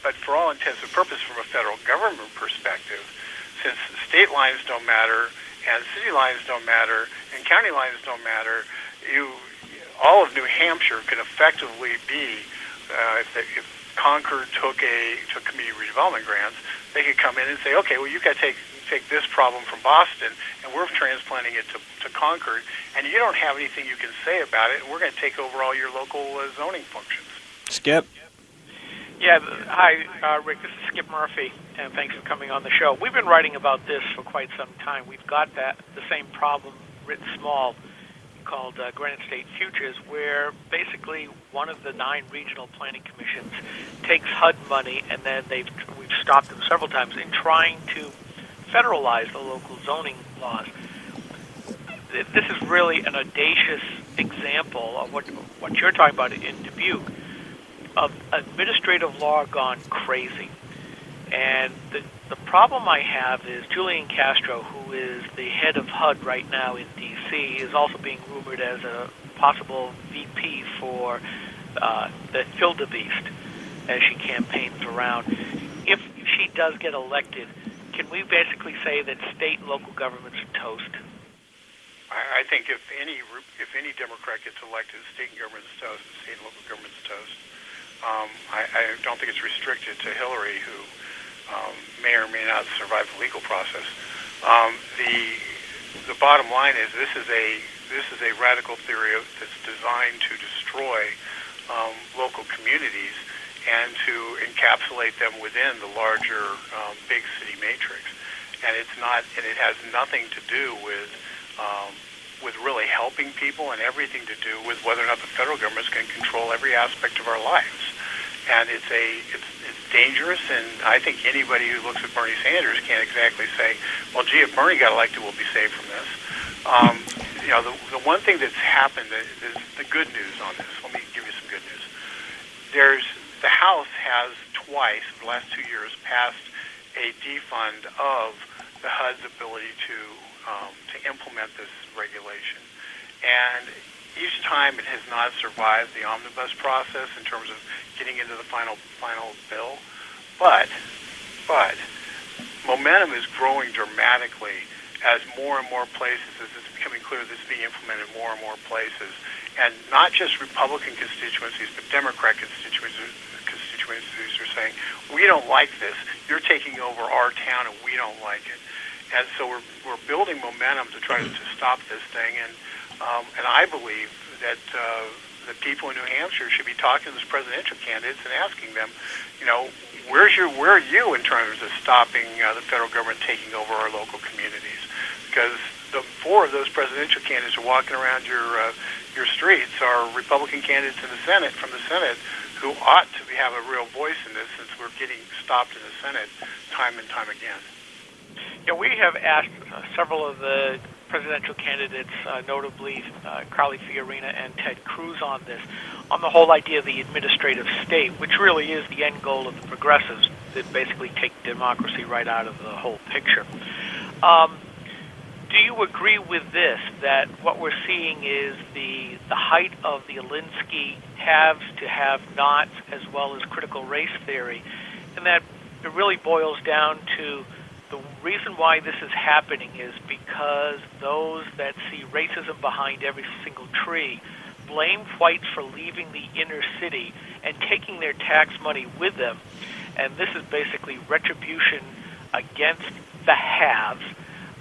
but for all intents and purposes, from a federal government perspective, since state lines don't matter and city lines don't matter and county lines don't matter, all of New Hampshire can effectively be if Concord took community redevelopment grants, they could come in and say, okay, well, you've got to take this problem from Boston, and we're transplanting it to Concord, and you don't have anything you can say about it, and we're going to take over all your local zoning functions. Skip? Yeah, hi, Rick. This is Skip Murphy, and thanks for coming on the show. We've been writing about this for quite some time. We've got the same problem written small, called Granite State Futures, where basically one of the 9 regional planning commissions takes HUD money, and then we've stopped them several times in trying to federalize the local zoning laws. This is really an audacious example of what you're talking about in Dubuque, of administrative law gone crazy. And the problem I have is Julian Castro, who is the head of HUD right now in D.C., is also being rumored as a possible VP for the Hildebeest as she campaigns around. If she does get elected, can we basically say that state and local governments are toast? I think if any Democrat gets elected, state and government is toast, state and local government is toast. I don't think it's restricted to Hillary, who may or may not survive the legal process. The bottom line is this is a radical theory that's designed to destroy local communities and to encapsulate them within the larger big city matrix. And it has nothing to do with really helping people, and everything to do with whether or not the federal government can control every aspect of our lives. And it's dangerous, and I think anybody who looks at Bernie Sanders can't exactly say, well, gee, if Bernie got elected, we'll be saved from this. The one thing that's happened is the good news on this. Let me give you some good news. The House has twice, in the last 2 years, passed a defund of the HUD's ability to implement this regulation. And each time it has not survived the omnibus process in terms of getting into the final bill. But momentum is growing dramatically as more and more places, as it's becoming clear that it's being implemented in more and more places. And not just Republican constituencies, but Democrat constituencies are saying, we don't like this. You're taking over our town and we don't like it. And so we're building momentum to try to stop this thing. And I believe that the people in New Hampshire should be talking to those presidential candidates and asking them, where are you in terms of stopping the federal government taking over our local communities? Because the four of those presidential candidates are walking around your streets are Republican candidates in the Senate, from the Senate, who ought to have a real voice in this, since we're getting stopped in the Senate time and time again. We have asked several of the presidential candidates, notably Carly Fiorina and Ted Cruz, on the whole idea of the administrative state, which really is the end goal of the progressives, that basically take democracy right out of the whole picture. Do you agree with this, that what we're seeing is the height of the Alinsky haves to have-nots, as well as critical race theory, and that it really boils down to the reason why this is happening is because those that see racism behind every single tree blame whites for leaving the inner city and taking their tax money with them, and this is basically retribution against the haves,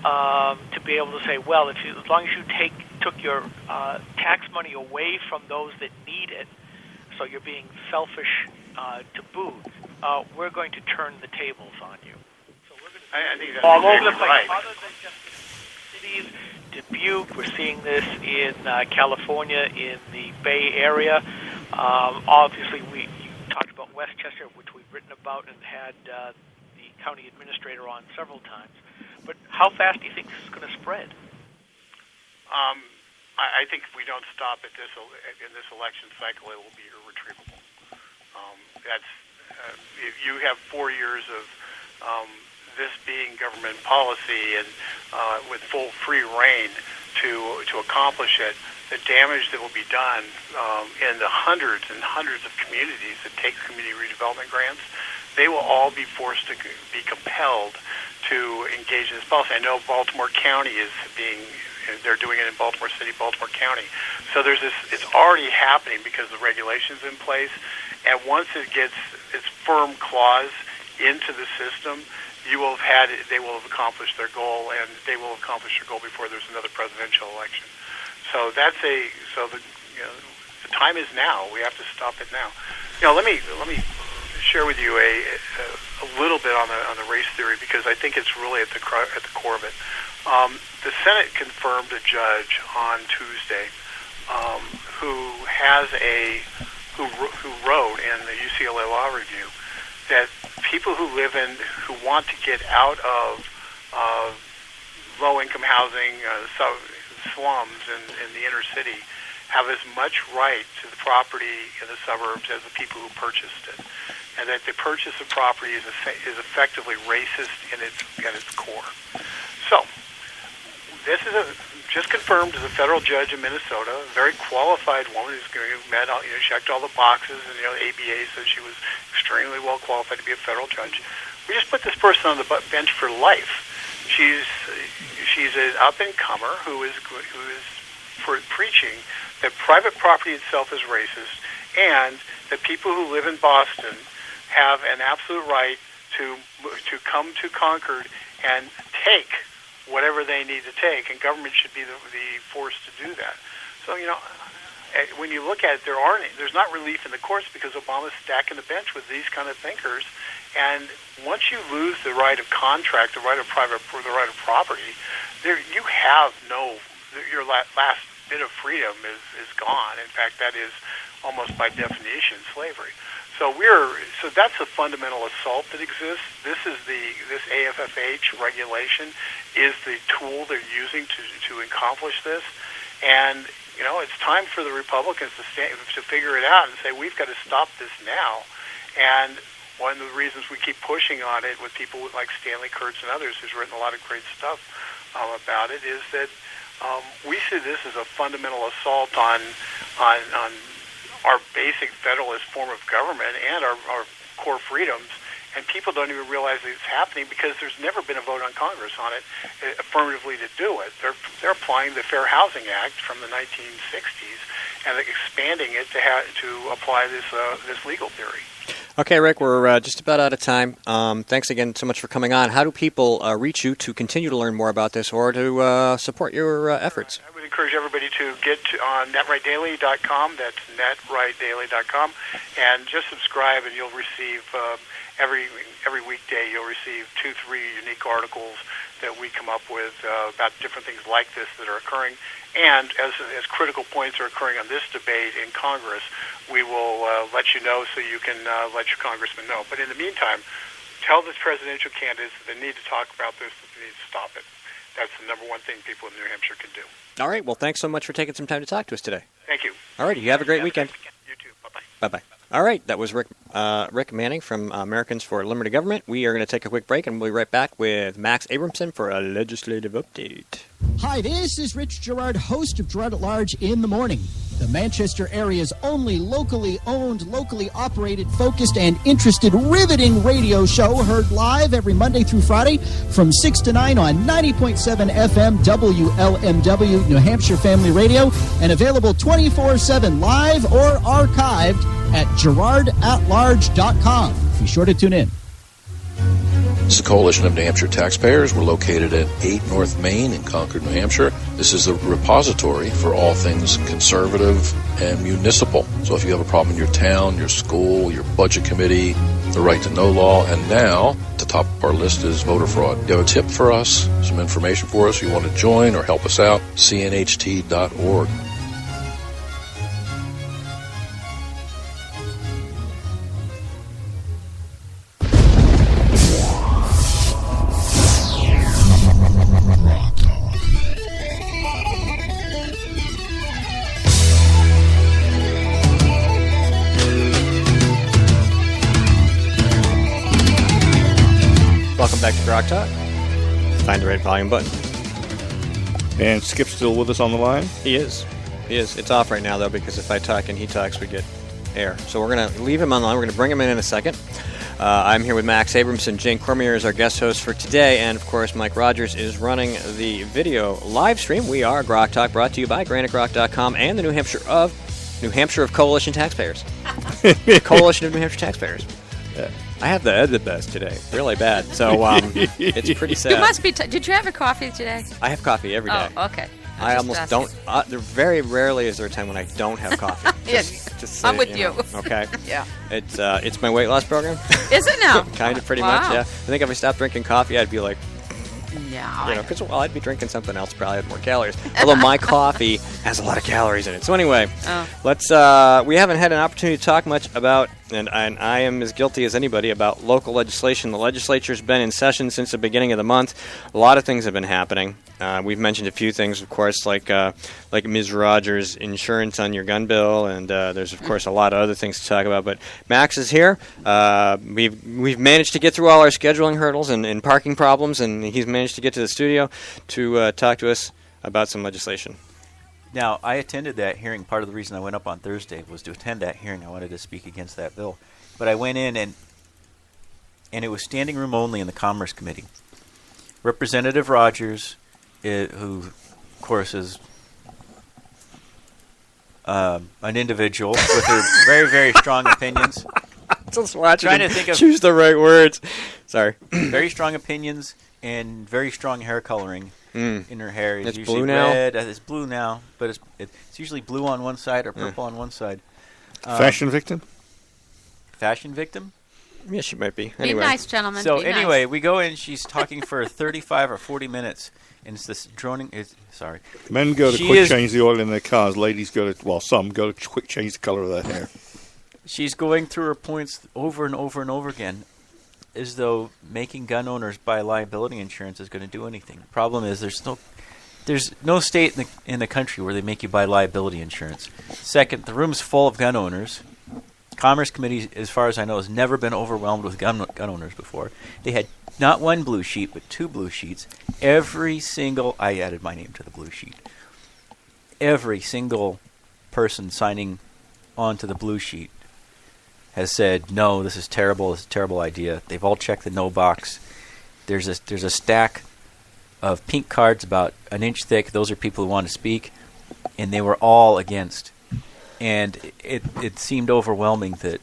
to be able to say, well, as long as you took your tax money away from those that need it, so you're being selfish to boot, we're going to turn the tables on you. So we're going to I think that's all over the place, right. other than just cities. Dubuque, we're seeing this in California, in the Bay Area. Obviously, you talked about Westchester, which we've written about and had the county administrator on several times. But how fast do you think this is going to spread? I think if we don't stop in this election cycle, it will be irretrievable. If you have 4 years of this being government policy and with full free reign to accomplish it, the damage that will be done in the hundreds and hundreds of communities that take community redevelopment grants, they will all be forced to be compelled to engage in this policy. I know Baltimore County they're doing it in Baltimore City, Baltimore County. So it's already happening because the regulation's in place, and once it gets its firm clause into the system, they will have accomplished their goal, and they will accomplish their goal before there's another presidential election. So the time is now. We have to stop it now. Let me share with you a little bit on the race theory, because I think it's really at the core of it. The Senate confirmed a judge on Tuesday who wrote in the UCLA Law Review that people who want to get out of low-income housing, slums in the inner city, have as much right to the property in the suburbs as the people who purchased it, and that the purchase of property is effectively racist at its core. So, this is just confirmed as a federal judge in Minnesota, a very qualified woman who's checked all the boxes, and ABA said she was extremely well qualified to be a federal judge. we just put this person on the bench for life. She's an up-and-comer who is preaching that private property itself is racist, and that people who live in Boston have an absolute right to come to Concord and take whatever they need to take, and government should be the force to do that. So, when you look at it, there's not relief in the courts because Obama's stacking the bench with these kind of thinkers. And once you lose the right of contract, the right of property, you have your last bit of freedom is gone. In fact, that is almost by definition slavery. So that's a fundamental assault that exists. This AFFH regulation is the tool they're using to accomplish this, and it's time for the Republicans to figure it out and say we've got to stop this now. And one of the reasons we keep pushing on it with people like Stanley Kurtz and others, who's written a lot of great stuff about it, is that we see this as a fundamental assault on our basic federalist form of government and our core freedoms, and people don't even realize that it's happening because there's never been a vote on Congress on it affirmatively to do it. They're applying the Fair Housing Act from the 1960s and expanding it to apply this legal theory. Okay, Rick, we're just about out of time. Thanks again so much for coming on. How do people reach you to continue to learn more about this or to support your efforts? I would encourage everybody to get on netrightdaily.com. That's netrightdaily.com, and just subscribe, and you'll receive every weekday. You'll receive 2-3 unique articles that we come up with about different things like this that are occurring. And as critical points are occurring on this debate in Congress, we will let you know so you can let your congressman know. But in the meantime, tell the presidential candidates that they need to talk about this, that they need to stop it. That's the number one thing people in New Hampshire can do. All right. Well, thanks so much for taking some time to talk to us today. Thank you. All right. You have a great weekend. You too. Bye-bye. Bye-bye. All right. That was Rick Manning from Americans for Limited Government. We are going to take a quick break, and we'll be right back with Max Abramson for a legislative update. Hi, this is Rich Girard, host of Girard at Large in the Morning, the Manchester area's only locally owned, locally operated, focused, and interested riveting radio show, heard live every Monday through Friday from 6 to 9 on 90.7 FM WLMW New Hampshire Family Radio, and available 24/7 live or archived at GirardAtLarge.com. Be sure to tune in. This is a coalition of New Hampshire taxpayers. We're located at 8 North Main in Concord, New Hampshire. This is a repository for all things conservative and municipal. So if you have a problem in your town, your school, your budget committee, the right to know law, and now the top of our list is voter fraud. If you have a tip for us, some information for us, you want to join or help us out, cnht.org. Welcome back to GrokTALK. Find the right volume button. And Skip's still with us on the line? He is. It's off right now, though, because if I talk and he talks, we get air. So we're going to leave him on the line. We're going to bring him in a second. I'm here with Max Abramson. Jane Cormier is our guest host for today. And, of course, Mike Rogers is running the video live stream. We are GrokTALK, brought to you by GraniteGrok.com and the New Hampshire of Coalition Taxpayers. Coalition of New Hampshire Taxpayers. I have the best today, really bad. So it's pretty sad. You must be. Did you have a coffee today? I have coffee every day. Oh, okay. I almost don't. Very rarely is there a time when I don't have coffee. Yes, just I'm with you. Okay. Yeah. It's my weight loss program. Is it now? Kind of, pretty much. Yeah. I think if I stopped drinking coffee, I'd be like. Yeah. Because I'd be drinking something else, probably had more calories. Although my coffee has a lot of calories in it. So anyway, let's. We haven't had an opportunity to talk much about, and I am as guilty as anybody about local legislation. The legislature's been in session since the beginning of the month. A lot of things have been happening. We've mentioned a few things, of course, like Ms. Rogers' insurance on your gun bill, and there's of course a lot of other things to talk about. But Max is here. We've managed to get through all our scheduling hurdles and parking problems, and he's managed to get to the studio to talk to us about some legislation. Now, I attended that hearing. Part of the reason I went up on Thursday was to attend that hearing. I wanted to speak against that bill. But I went in, and and it was standing room only in the Commerce Committee. Representative Rogers, who, of course, is an individual with her very, very strong opinions. Just watching Trying to think of choose the right words. Sorry. Very strong opinions and very strong hair coloring in her hair. It's usually blue now? red. It's blue now, but it's usually blue on one side or purple on one side. Fashion victim? Fashion victim? Yeah, she might be. Be Anyway. nice, gentlemen. So Be anyway, nice. we go in. She's talking for 35 or 40 minutes, and it's this droning. Sorry. Men go to She quick is- change the oil in their cars. Ladies go to, well, some go to quick change the color of their hair. She's going through her points over and over and over again, as though making gun owners buy liability insurance is going to do anything. The problem is there's no state in the country where they make you buy liability insurance. Second, the room's full of gun owners. Commerce Committee, as far as I know, has never been overwhelmed with gun owners before. They had not one blue sheet, but 2 blue sheets. I added my name to the blue sheet. Every single person signing onto the blue sheet has said, no, this is terrible, this is a terrible idea. They've all checked the no box. There's a stack of pink cards about an inch thick. Those are people who want to speak, and they were all against. And it seemed overwhelming that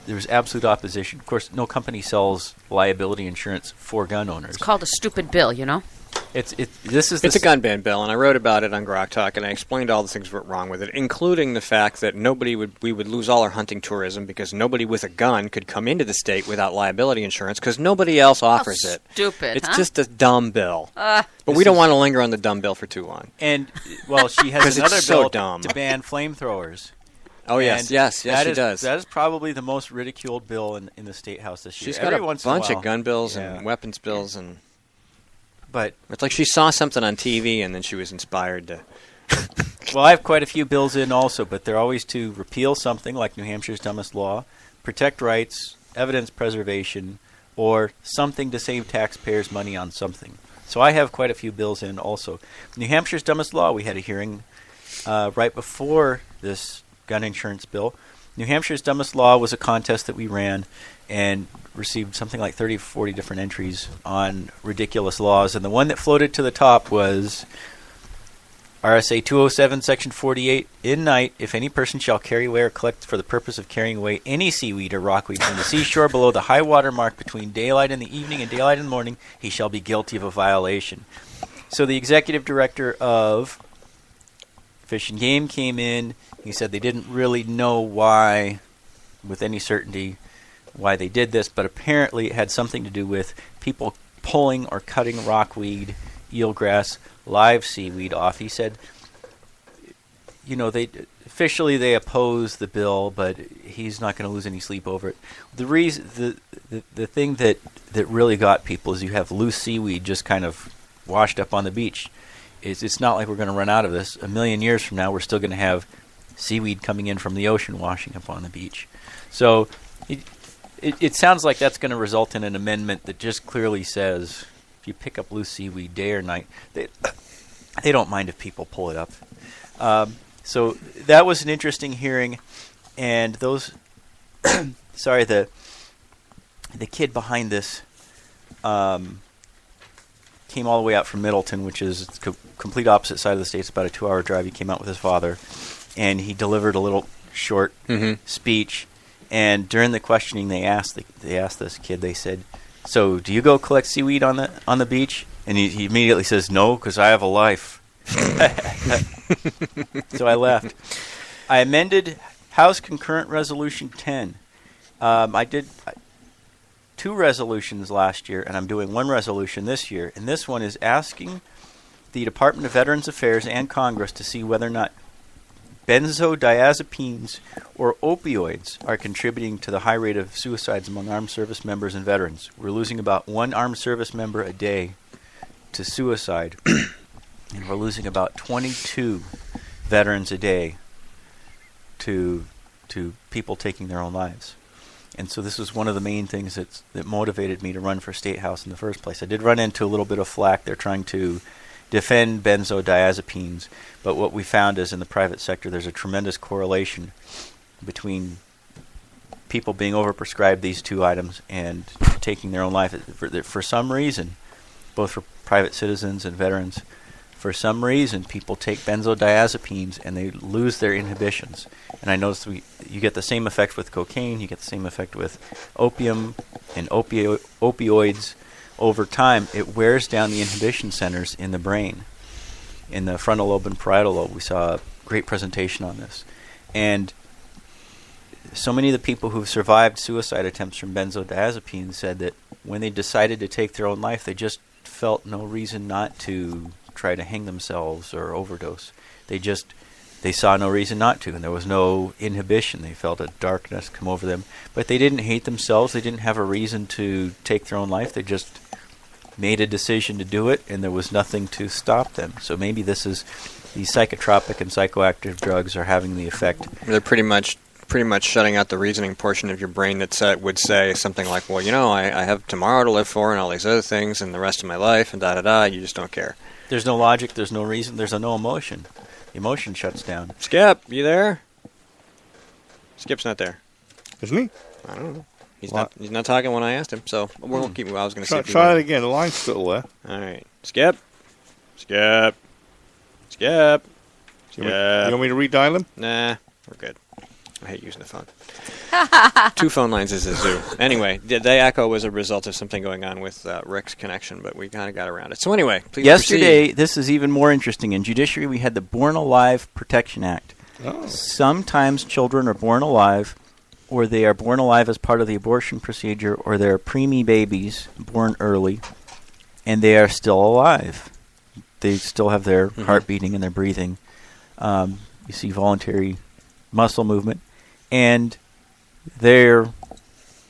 there was absolute opposition. Of course, no company sells liability insurance for gun owners. It's called a stupid bill, you know? It's a gun ban bill, and I wrote about it on GrokTALK, and I explained all the things that were wrong with it, including the fact that we would lose all our hunting tourism because nobody with a gun could come into the state without liability insurance because nobody else offers it. Stupid, It's huh? just a dumb bill. But we don't want to linger on the dumb bill for too long. And, well, she has 'Cause another it's so bill dumb. to ban flamethrowers. Oh, yes, And yes, she that does. That is probably the most ridiculed bill in the State House this year. She's got Every a once in a bunch while. of gun bills Yeah. and weapons bills, and But it's like she saw something on TV and then she was inspired to. well, I have quite a few bills in also, but they're always to repeal something like New Hampshire's dumbest law, protect rights, evidence preservation, or something to save taxpayers money on something. So I have quite a few bills in also. New Hampshire's dumbest law, we had a hearing right before this gun insurance bill. New Hampshire's dumbest law was a contest that we ran and received something like 30 or 40 different entries on ridiculous laws. And the one that floated to the top was RSA 207, Section 48. In night, if any person shall carry away or collect for the purpose of carrying away any seaweed or rockweed from the seashore below the high water mark between daylight in the evening and daylight in the morning, he shall be guilty of a violation. So the executive director of Fish and Game came in. He said they didn't really know why, with any certainty, why they did this, but apparently it had something to do with people pulling or cutting rockweed, eelgrass, live seaweed off. He said, they officially they oppose the bill, but he's not going to lose any sleep over it. The reason, the thing that really got people is you have loose seaweed just kind of washed up on the beach. It's not like we're going to run out of this. A million years from now, we're still going to have seaweed coming in from the ocean washing up on the beach. So it sounds like that's going to result in an amendment that just clearly says if you pick up loose seaweed day or night, they don't mind if people pull it up. So that was an interesting hearing, and those sorry, the kid behind this came all the way out from Middleton, which is the complete opposite side of the state. It's about a 2-hour drive. He came out with his father, and he delivered a little short speech. And during the questioning, they asked this kid. They said, "So, do you go collect seaweed on the beach?" And he immediately says, "No, because I have a life." So I left. I amended House Concurrent Resolution 10. I did 2 resolutions last year, and I'm doing 1 resolution this year. And this one is asking the Department of Veterans Affairs and Congress to see whether or not benzodiazepines or opioids are contributing to the high rate of suicides among armed service members and veterans. We're losing about 1 armed service member a day to suicide, and we're losing about 22 veterans a day to people taking their own lives. And so this was one of the main things that motivated me to run for State House in the first place. I did run into a little bit of flack. They're trying to defend benzodiazepines, but what we found is in the private sector there's a tremendous correlation between people being overprescribed these 2 items and taking their own life. For some reason, both for private citizens and veterans, for some reason, people take benzodiazepines and they lose their inhibitions. And I noticed you get the same effect with cocaine, you get the same effect with opium and opioids. Over time, it wears down the inhibition centers in the brain. In the frontal lobe and parietal lobe, we saw a great presentation on this. And so many of the people who've survived suicide attempts from benzodiazepines said that when they decided to take their own life, they just felt no reason not to try to hang themselves or overdose. They saw no reason not to, and there was no inhibition. They felt a darkness come over them. But they didn't hate themselves. They didn't have a reason to take their own life. They just made a decision to do it, and there was nothing to stop them. So maybe these psychotropic and psychoactive drugs are having the effect. They're pretty much shutting out the reasoning portion of your brain that would say something like, well, I have tomorrow to live for and all these other things and the rest of my life and da-da-da. You just don't care. There's no logic. There's no reason. There's no emotion. The emotion shuts down. Skip, you there? Skip's not there. Isn't he? I don't know. He's not talking when I asked him, so we'll keep. I was going to say. Try it again. The line's still there. All right, Skip. You want me to redial him? Nah, we're good. I hate using the phone. 2 phone lines is a zoo. Anyway, the echo was a result of something going on with Rick's connection, but we kind of got around it. So anyway, please yesterday, proceed. This is even more interesting. In judiciary, we had the Born Alive Protection Act. Oh. Sometimes children are born alive, or they are born alive as part of the abortion procedure, or they're preemie babies born early, and they are still alive. They still have their heart beating and their breathing. You see voluntary muscle movement. And they're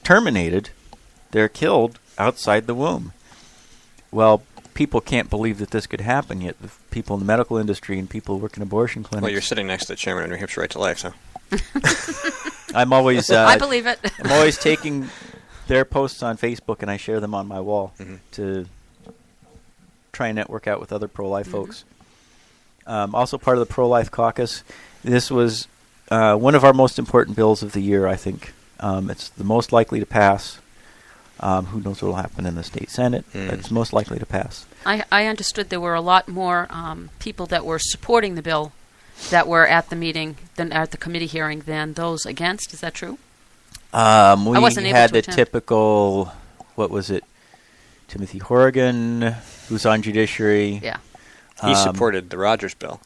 terminated, they're killed outside the womb. Well, people can't believe that this could happen, yet the people in the medical industry and people who work in abortion clinics... Well, you're sitting next to the chairman of New Hampshire Right to Life, so... I'm always... I believe it. I'm always taking their posts on Facebook and I share them on my wall to try and network out with other pro-life folks. Also part of the pro-life caucus. This was... one of our most important bills of the year, I think. It's the most likely to pass. Who knows what will happen in the state Senate, but it's most likely to pass. I understood there were a lot more people that were supporting the bill that were at the meeting, at the committee hearing, than those against. Is that true? We had the typical, what was it, Timothy Horrigan, who's on judiciary. Yeah. He supported the Rogers bill.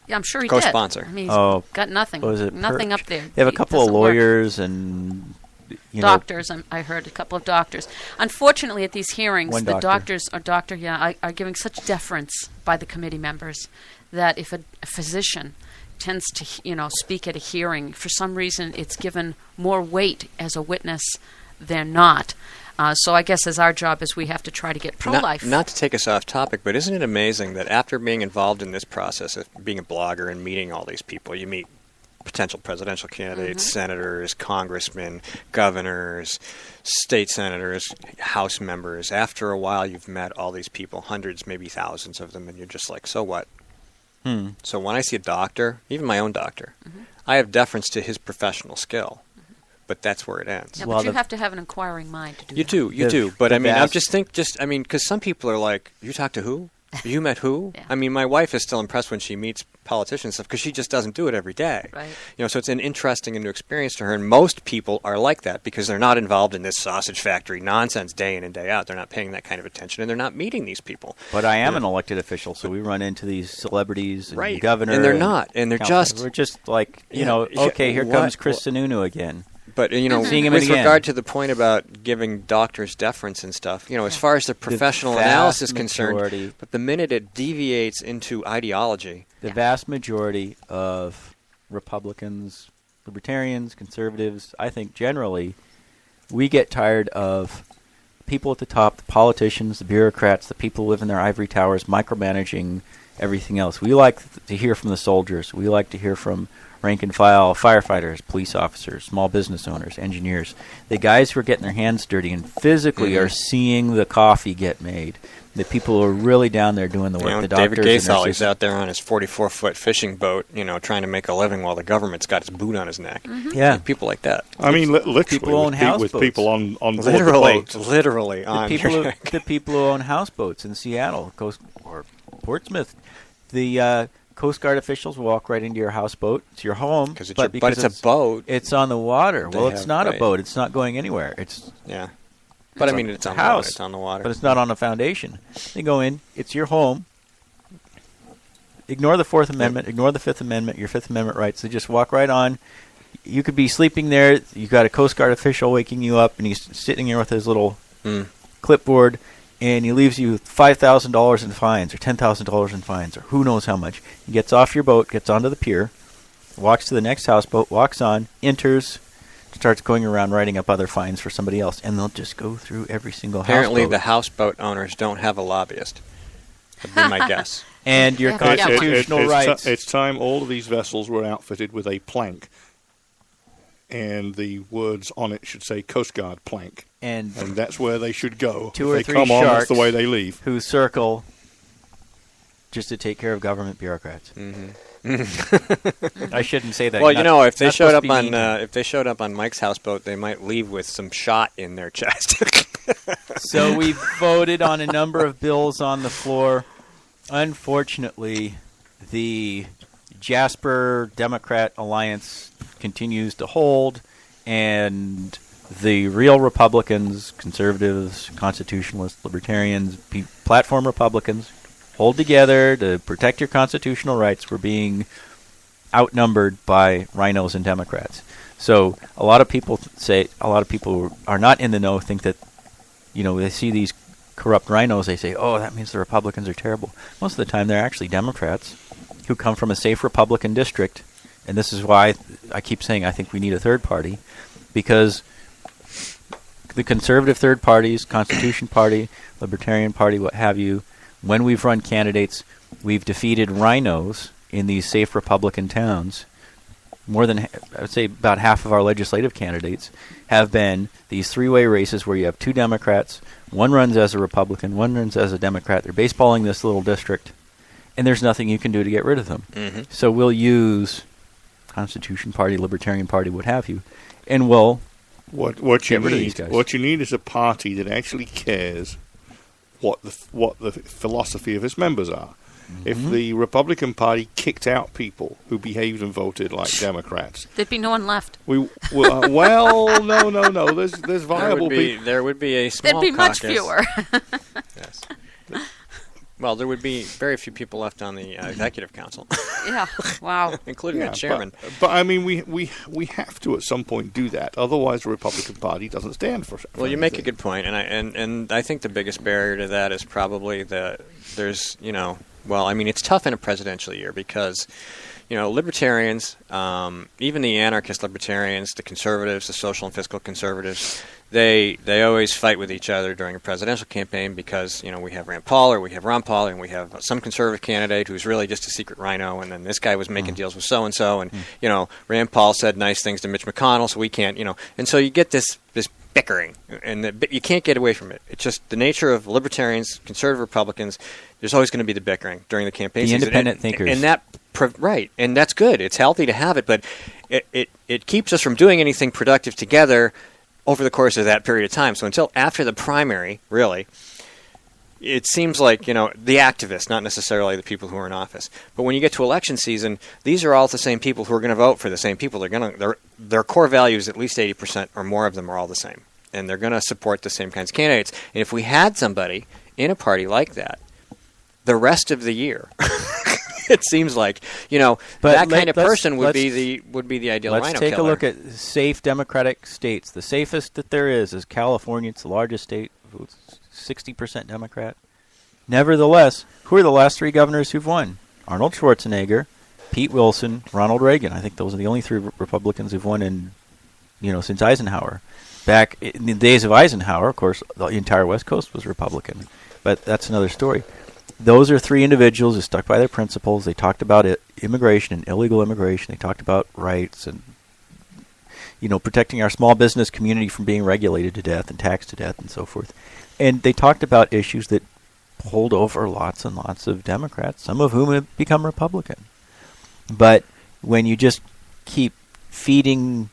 Yeah, I'm sure he co-sponsor. did. I mean, he's got nothing. Was it nothing up there. They have a couple of lawyers and doctors. I heard a couple of doctors. Unfortunately, at these hearings, the doctors are giving such deference by the committee members that if a physician tends to speak at a hearing, for some reason it's given more weight as a witness than not. So I guess as our job is we have to try to get pro-life. Not to take us off topic, but isn't it amazing that after being involved in this process of being a blogger and meeting all these people, you meet potential presidential candidates, senators, congressmen, governors, state senators, House members. After a while, you've met all these people, hundreds, maybe thousands of them, and you're just like, so what? So when I see a doctor, even my own doctor, I have deference to his professional skill. But that's where it ends. Yeah, but you have to have an inquiring mind to do that. You do. But I mean, because some people are like, you talk to who? You met who? Yeah. I mean, my wife is still impressed when she meets politicians and stuff because she just doesn't do it every day. Right. So it's an interesting and new experience to her. And most people are like that because they're not involved in this sausage factory nonsense day in and day out. They're not paying that kind of attention, and they're not meeting these people. But I am an elected official, so we run into these celebrities and governor. And they're not. And they're just... We're just like, okay, here comes Chris Sununu again. But, with regard to the point about giving doctors deference and stuff, as far as the professional analysis is concerned, but the minute it deviates into ideology... The vast majority of Republicans, Libertarians, Conservatives, I think generally, we get tired of people at the top, the politicians, the bureaucrats, the people who live in their ivory towers, micromanaging everything else. We like to hear from the soldiers. We like to hear from rank and file firefighters, police officers, small business owners, engineers, the guys who are getting their hands dirty and physically are seeing the coffee get made The people are really down there doing the work. The David doctors and Goethel, nurses. he's out there on his 44-foot fishing boat, trying to make a living while the government's got his boot on his neck. Yeah. People like that. I mean, literally, people own houseboats. with people on board Literally, the boats. literally on The people who own houseboats in Seattle, or Portsmouth, the Coast Guard officials walk right into your houseboat. It's your home, because but it's a boat. It's on the water. They Well, it's have- not a right. boat. It's not going anywhere. It's But I mean, it's a on the water. house. It's on the water. But it's not on a foundation. They go in. It's your home. Ignore the Fourth Amendment. Ignore the Fifth Amendment. Your Fifth Amendment rights. They just walk right on. You could be sleeping there. You got a Coast Guard official waking you up, and he's sitting there with his little clipboard, and he leaves you $5,000 in fines or $10,000 in fines or who knows how much. He gets off your boat, gets onto the pier, walks to the next houseboat, walks on, enters, starts going around writing up other fines for somebody else, and they'll just go through every single Apparently, houseboat. the houseboat owners don't have a lobbyist. That'd be my guess. And your constitutional rights. It's time all of these vessels were outfitted with a plank, and the words on it should say Coast Guard plank, and that's where they should go. Two or if they three come on, sharks that's the way they leave. who circle just to take care of government bureaucrats. I shouldn't say that. Well, if they not showed supposed up to be on mean. if they showed up on Mike's houseboat, they might leave with some shot in their chest. So we voted on a number of bills on the floor. Unfortunately, the Jasper Democrat Alliance continues to hold, and the real Republicans, conservatives, constitutionalists, libertarians, platform Republicans hold together to protect your constitutional rights. We're being outnumbered by rhinos and Democrats. So a lot of people who are not in the know think that, they see these corrupt rhinos, they say, oh, that means the Republicans are terrible. Most of the time they're actually Democrats who come from a safe Republican district, and this is why I keep saying I think we need a third party, because the conservative third parties, Constitution Party, Libertarian Party, what have you, when we've run candidates, we've defeated rhinos in these safe Republican towns. More than, I would say, about half of our legislative candidates have been these three-way races where you have two Democrats, one runs as a Republican, one runs as a Democrat. They're baseballing this little district, and there's nothing you can do to get rid of them. Mm-hmm. So we'll use Constitution Party, Libertarian Party, what have you, and we'll what get you rid of need. these guys. What you need is a party that actually cares what the philosophy of its members are. If the Republican Party kicked out people who behaved and voted like Democrats, There'd be no one left. no. There's viable people. There would be a small There'd be much caucus. fewer. Yes. Well, there would be very few people left on the executive council, Yeah. Wow. including the chairman. But I mean, we have to at some point do that. Otherwise, the Republican Party doesn't stand for. Well, you make a good point, and I think the biggest barrier to that is probably it's tough in a presidential year because, libertarians, even the anarchist libertarians, the conservatives, the social and fiscal conservatives, they always fight with each other during a presidential campaign because, we have Rand Paul or we have Ron Paul and we have some conservative candidate who's really just a secret rhino, and then this guy was making deals with so-and-so, and, Rand Paul said nice things to Mitch McConnell, so we can't, and so you get this bickering, and you can't get away from it. It's just the nature of libertarians, conservative Republicans. There's always going to be the bickering during the campaign The season. independent thinkers. And and that's good. It's healthy to have it, but it keeps us from doing anything productive together over the course of that period of time. So until after the primary, really, it seems like, the activists, not necessarily the people who are in office. But when you get to election season, these are all the same people who are going to vote for the same people. Their core values, at least 80% or more of them, are all the same. And they're going to support the same kinds of candidates. And if we had somebody in a party like that, the rest of the year, it seems like, that kind of person would be the ideal rhino Let's take killer. a look at safe Democratic states. The safest that there is California. It's the largest state. 60% Democrat. Nevertheless, who are the last three governors who've won? Arnold Schwarzenegger, Pete Wilson, Ronald Reagan. I think those are the only three Republicans who've won in, since Eisenhower. Back in the days of Eisenhower, of course, the entire West Coast was Republican. But that's another story. Those are three individuals who stuck by their principles. They talked about immigration and illegal immigration. They talked about rights and, protecting our small business community from being regulated to death and taxed to death and so forth. And they talked about issues that pulled over lots and lots of Democrats, some of whom have become Republican. But when you just keep feeding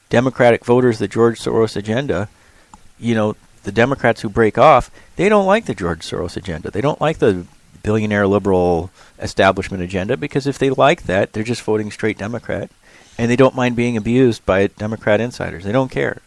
Democratic voters the George Soros agenda, the Democrats who break off, they don't like the George Soros agenda. They don't like the billionaire liberal establishment agenda, because if they like that, they're just voting straight Democrat, and they don't mind being abused by Democrat insiders. They don't care.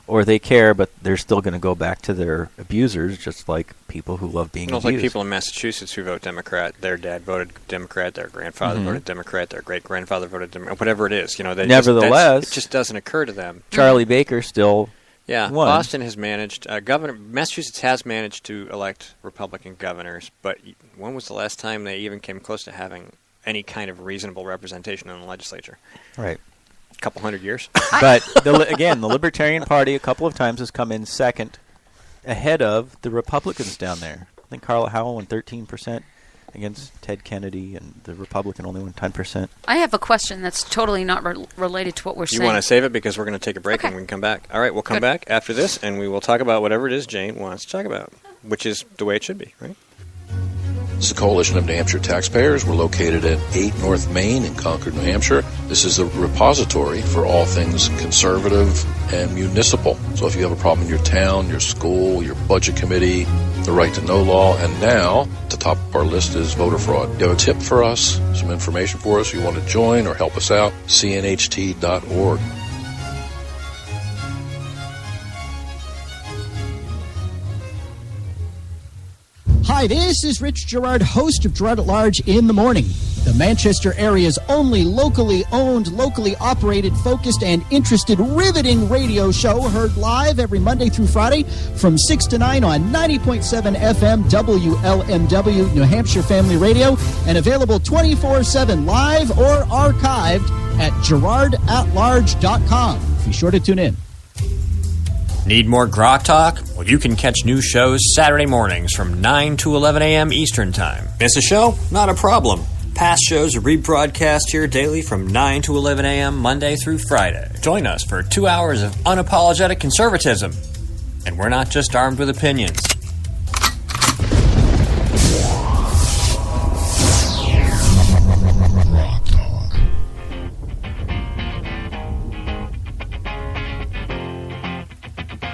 Or they care, but they're still going to go back to their abusers, just like people who love being abused. Like people in Massachusetts who vote Democrat. Their dad voted Democrat. Their grandfather voted Democrat. Their great-grandfather voted Democrat. Whatever it is, Nevertheless, it just doesn't occur to them. Charlie Baker still won. Boston has managed. Massachusetts has managed to elect Republican governors, but when was the last time they even came close to having any kind of reasonable representation in the legislature? Right. Couple hundred years. But the Libertarian Party a couple of times has come in second, ahead of the Republicans down there. I think Carla Howell won 13% against Ted Kennedy, and the Republican only won 10%. I have a question that's totally not related to what we're saying. You want to save it because we're going to take a break and we can come back. All right, we'll come back after this, and we will talk about whatever it is Jane wants to talk about, which is the way it should be, right? This is a coalition of New Hampshire taxpayers. We're located at 8 North Main in Concord, New Hampshire. This is a repository for all things conservative and municipal. So if you have a problem in your town, your school, your budget committee, the right to know law, and now, at the top of our list is voter fraud. You have a tip for us, some information for us, you want to join or help us out, cnht.org. Hi, this is Rich Gerard, host of Gerard at Large in the Morning, the Manchester area's only locally owned, locally operated, focused, and interested, riveting radio show, heard live every Monday through Friday from 6 to 9 on 90.7 FM WLMW, New Hampshire Family Radio, and available 24/7 live or archived at GerardAtLarge.com. Be sure to tune in. Need more GrokTALK? Well, you can catch new shows Saturday mornings from 9 to 11 a.m. Eastern Time. Miss a show? Not a problem. Past shows are rebroadcast here daily from 9 to 11 a.m. Monday through Friday. Join us for 2 hours of unapologetic conservatism. And we're not just armed with opinions.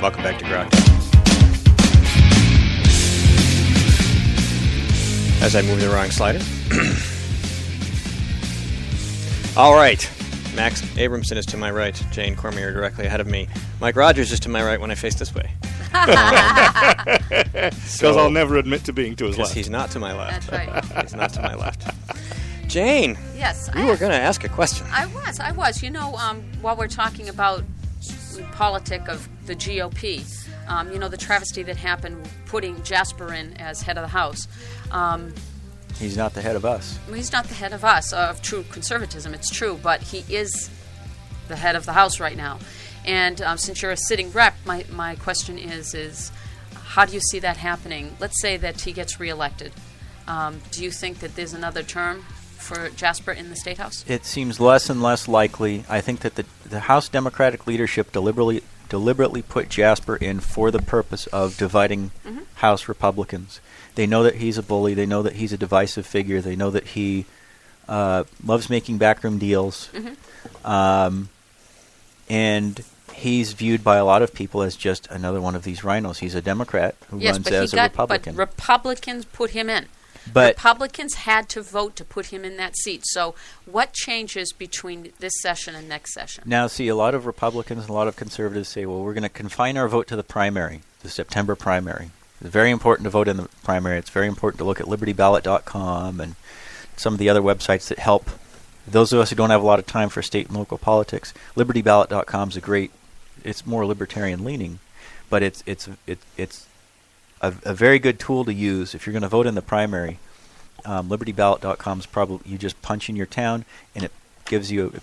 Welcome back to GrokTALK. As I move the wrong slider. All right. Max Abramson is to my right. Jane Cormier directly ahead of me. Mike Rogers is to my right when I face this way. Because I'll never admit to being to his left. He's not to my left. That's right. He's not to my left. Jane. Yes. You were going to ask a question. I was. While we're talking about politic of the GOP, the travesty that happened putting Jasper in as head of the House. He's not the head of us. Well, he's not the head of us, of true conservatism, it's true, but he is the head of the House right now. And since you're a sitting rep, my question is how do you see that happening? Let's say that he gets reelected. Do you think that there's another term for Jasper in the State House? It seems less and less likely. I think that the House Democratic leadership deliberately put Jasper in for the purpose of dividing House Republicans. They know that he's a bully. They know that he's a divisive figure. They know that he loves making backroom deals. And he's viewed by a lot of people as just another one of these rhinos. He's a Democrat who runs as a Republican. But Republicans put him in. But Republicans had to vote to put him in that seat. So what changes between this session and next session? Now, see, a lot of Republicans and a lot of conservatives say, well, we're going to confine our vote to the primary, the September primary. It's very important to vote in the primary. It's very important to look at libertyballot.com and some of the other websites that help those of us who don't have a lot of time for state and local politics. Libertyballot.com is it's more libertarian leaning, but it's a very good tool to use if you're going to vote in the primary. LibertyBallot.com is probably, you just punch in your town and it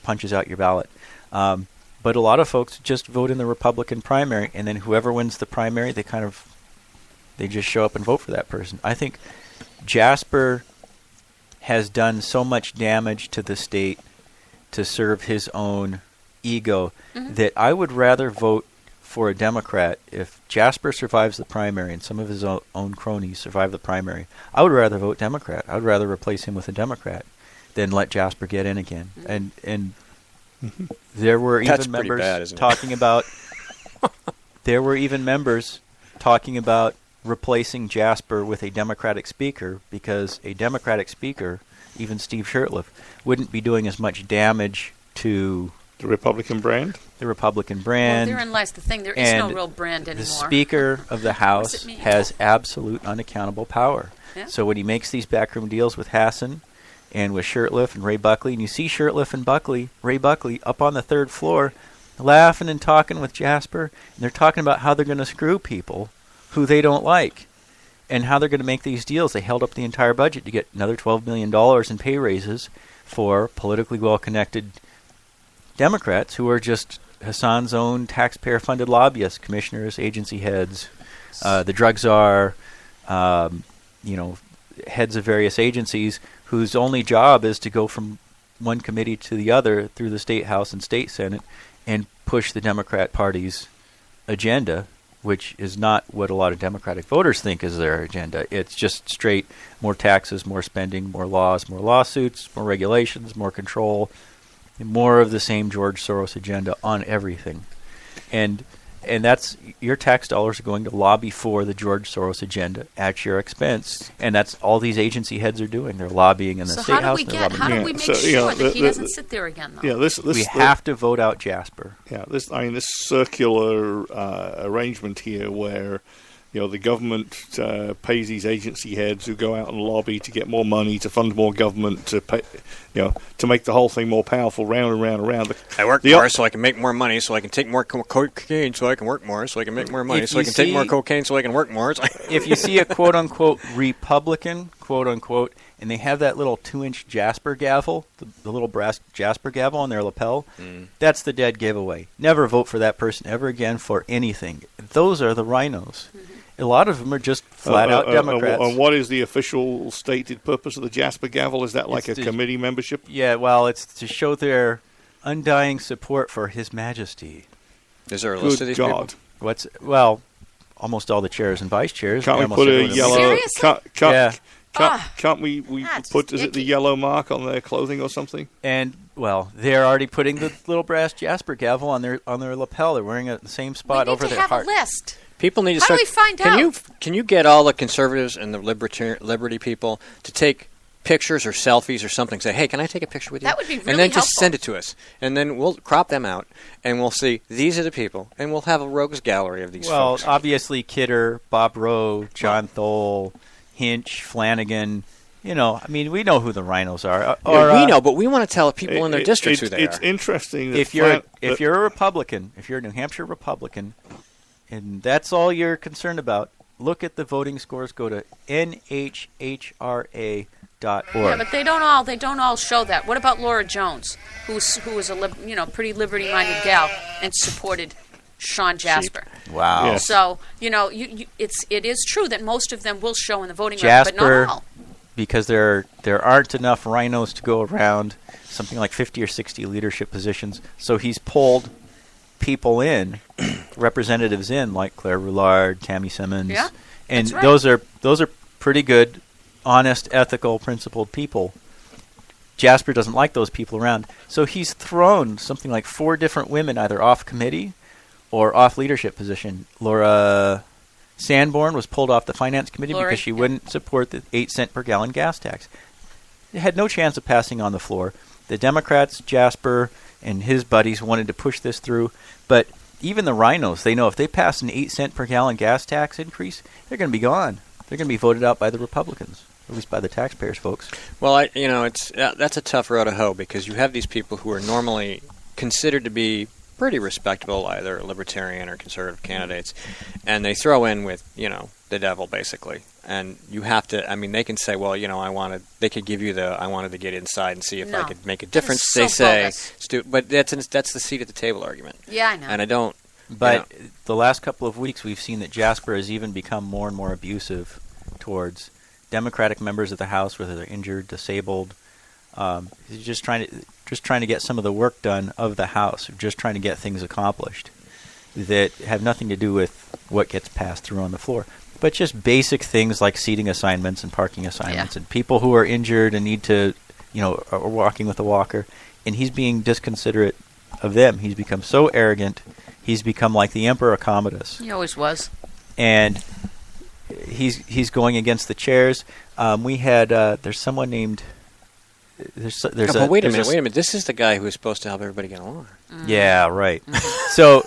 punches out your ballot. But a lot of folks just vote in the Republican primary, and then whoever wins the primary, they just show up and vote for that person. I think Jasper has done so much damage to the state to serve his own ego that I would rather vote for a Democrat, if Jasper survives the primary and some of his own cronies survive the primary, I would rather vote Democrat. I would rather replace him with a Democrat than let Jasper get in again. And there were even members talking about there were even members talking about replacing Jasper with a Democratic speaker, because a Democratic speaker, even Steve Shurtleff, wouldn't be doing as much damage to the Republican brand. Well, therein lies the thing. There is no real brand anymore. The Speaker of the House has absolute unaccountable power. Yeah. So when he makes these backroom deals with Hassan and with Shurtleff and Ray Buckley, and you see Shurtleff and Ray Buckley up on the third floor laughing and talking with Jasper, and they're talking about how they're going to screw people who they don't like and how they're going to make these deals. They held up the entire budget to get another $12 million in pay raises for politically well-connected Democrats who are just Hassan's own taxpayer-funded lobbyists, commissioners, agency heads, the drug czar, heads of various agencies whose only job is to go from one committee to the other through the State House and State Senate and push the Democrat Party's agenda, which is not what a lot of Democratic voters think is their agenda. It's just straight more taxes, more spending, more laws, more lawsuits, more regulations, more control, more of the same George Soros agenda on everything. And that's, your tax dollars are going to lobby for the George Soros agenda at your expense. And that's all these agency heads are doing. They're lobbying in the State House. How do we make sure that he doesn't sit there again, though? Yeah, we have to vote out Jasper. Yeah, this circular arrangement here where the government pays these agency heads who go out and lobby to get more money, to fund more government, to pay, to make the whole thing more powerful, round and round and round. I work more so I can make more money, so I can take more cocaine, so I can work more, so I can make more money, so I can take more cocaine, so I can work more. If you see a quote-unquote Republican, quote-unquote, and they have that little 2-inch Jasper gavel, the little brass Jasper gavel on their lapel, that's the dead giveaway. Never vote for that person ever again for anything. Those are the rhinos. A lot of them are just flat-out Democrats. And what is the official stated purpose of the Jasper gavel? Is that like a committee membership? Yeah, well, it's to show their undying support for His Majesty. Is there a list of these people? Well, almost all the chairs and vice chairs. Can't we put a yellow... Can't we put, is it the yellow mark on their clothing or something? And, well, they're already putting the little brass Jasper gavel on their lapel. They're wearing it in the same spot over their heart. We need to have a list. People need to How start. do we find out? Can you get all the conservatives and the liberty people to take pictures or selfies or something? Say, hey, can I take a picture with you? That would be really And then helpful. just send it to us, and then we'll crop them out, and we'll see these are the people, and we'll have a rogues gallery of these. Well, folks. obviously Kidder, Bob Rowe, John Thole, Hinch, Flanagan. We know who the rhinos are. We know, but we want to tell people in their districts who they are. It's interesting. If you're a Republican, if you're a New Hampshire Republican, and that's all you're concerned about, look at the voting scores. Go to nhhra.org. Yeah, but they don't all show that. What about Laura Jones, who was a pretty liberty-minded gal and supported Sean Jasper? Wow. Yes. So it is true that most of them will show in the voting record, but not all. Because there aren't enough rhinos to go around, something like 50 or 60 leadership positions. So he's pulled people in, representatives in, like Claire Roulard, Tammy Simmons, and right. those are pretty good, honest, ethical, principled people. Jasper doesn't like those people around, so he's thrown something like 4 different women either off committee or off leadership position. Laura Sanborn was pulled off the finance committee because she wouldn't support the 8-cent per gallon gas tax. It had no chance of passing on the floor. The Democrats, Jasper and his buddies, wanted to push this through, but even the rhinos, they know if they pass an 8-cent per gallon gas tax increase, they're going to be gone. They're going to be voted out by the Republicans, at least by the taxpayers, folks. Well, that's a tough row to hoe, because you have these people who are normally considered to be pretty respectable, either libertarian or conservative candidates, and they throw in with, the devil, basically. And you have to, they can say, well, they could give you I wanted to get inside and see if I could make a difference. They say, but that's the seat at the table argument. Yeah, I know. And I don't. But the last couple of weeks, we've seen that Jasper has even become more and more abusive towards Democratic members of the House, whether they're injured, disabled. He's just trying to get some of the work done of the House, just trying to get things accomplished. that have nothing to do with what gets passed through on the floor, but just basic things like seating assignments and parking assignments and people who are injured and need to, are walking with a walker, and he's being disconsiderate of them. He's become so arrogant. He's become like the Emperor Commodus. He always was. And he's going against the chairs. We had there's someone named. Wait a minute. This is the guy who is supposed to help everybody get along. Yeah, right. So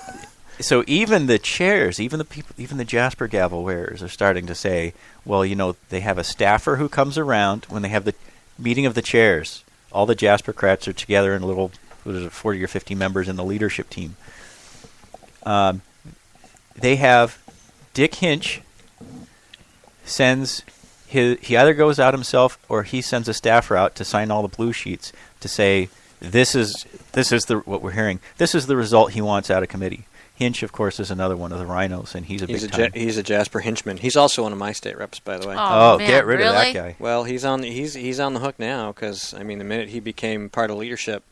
even the chairs, even the people, even the Jasper gavel wearers are starting to say, well, they have a staffer who comes around when they have the meeting of the chairs. All the Jaspercrats are together in a little, 40 or 50 members in the leadership team. They have Dick Hinch sends he either goes out himself or he sends a staffer out to sign all the blue sheets to say this is what we're hearing. This is the result he wants out of committee. Hinch, of course, is another one of the rhinos, and he's a Jasper Hinchman. He's also one of my state reps, by the way. Oh man, get rid of that guy. Well, he's on the hook now because the minute he became part of leadership,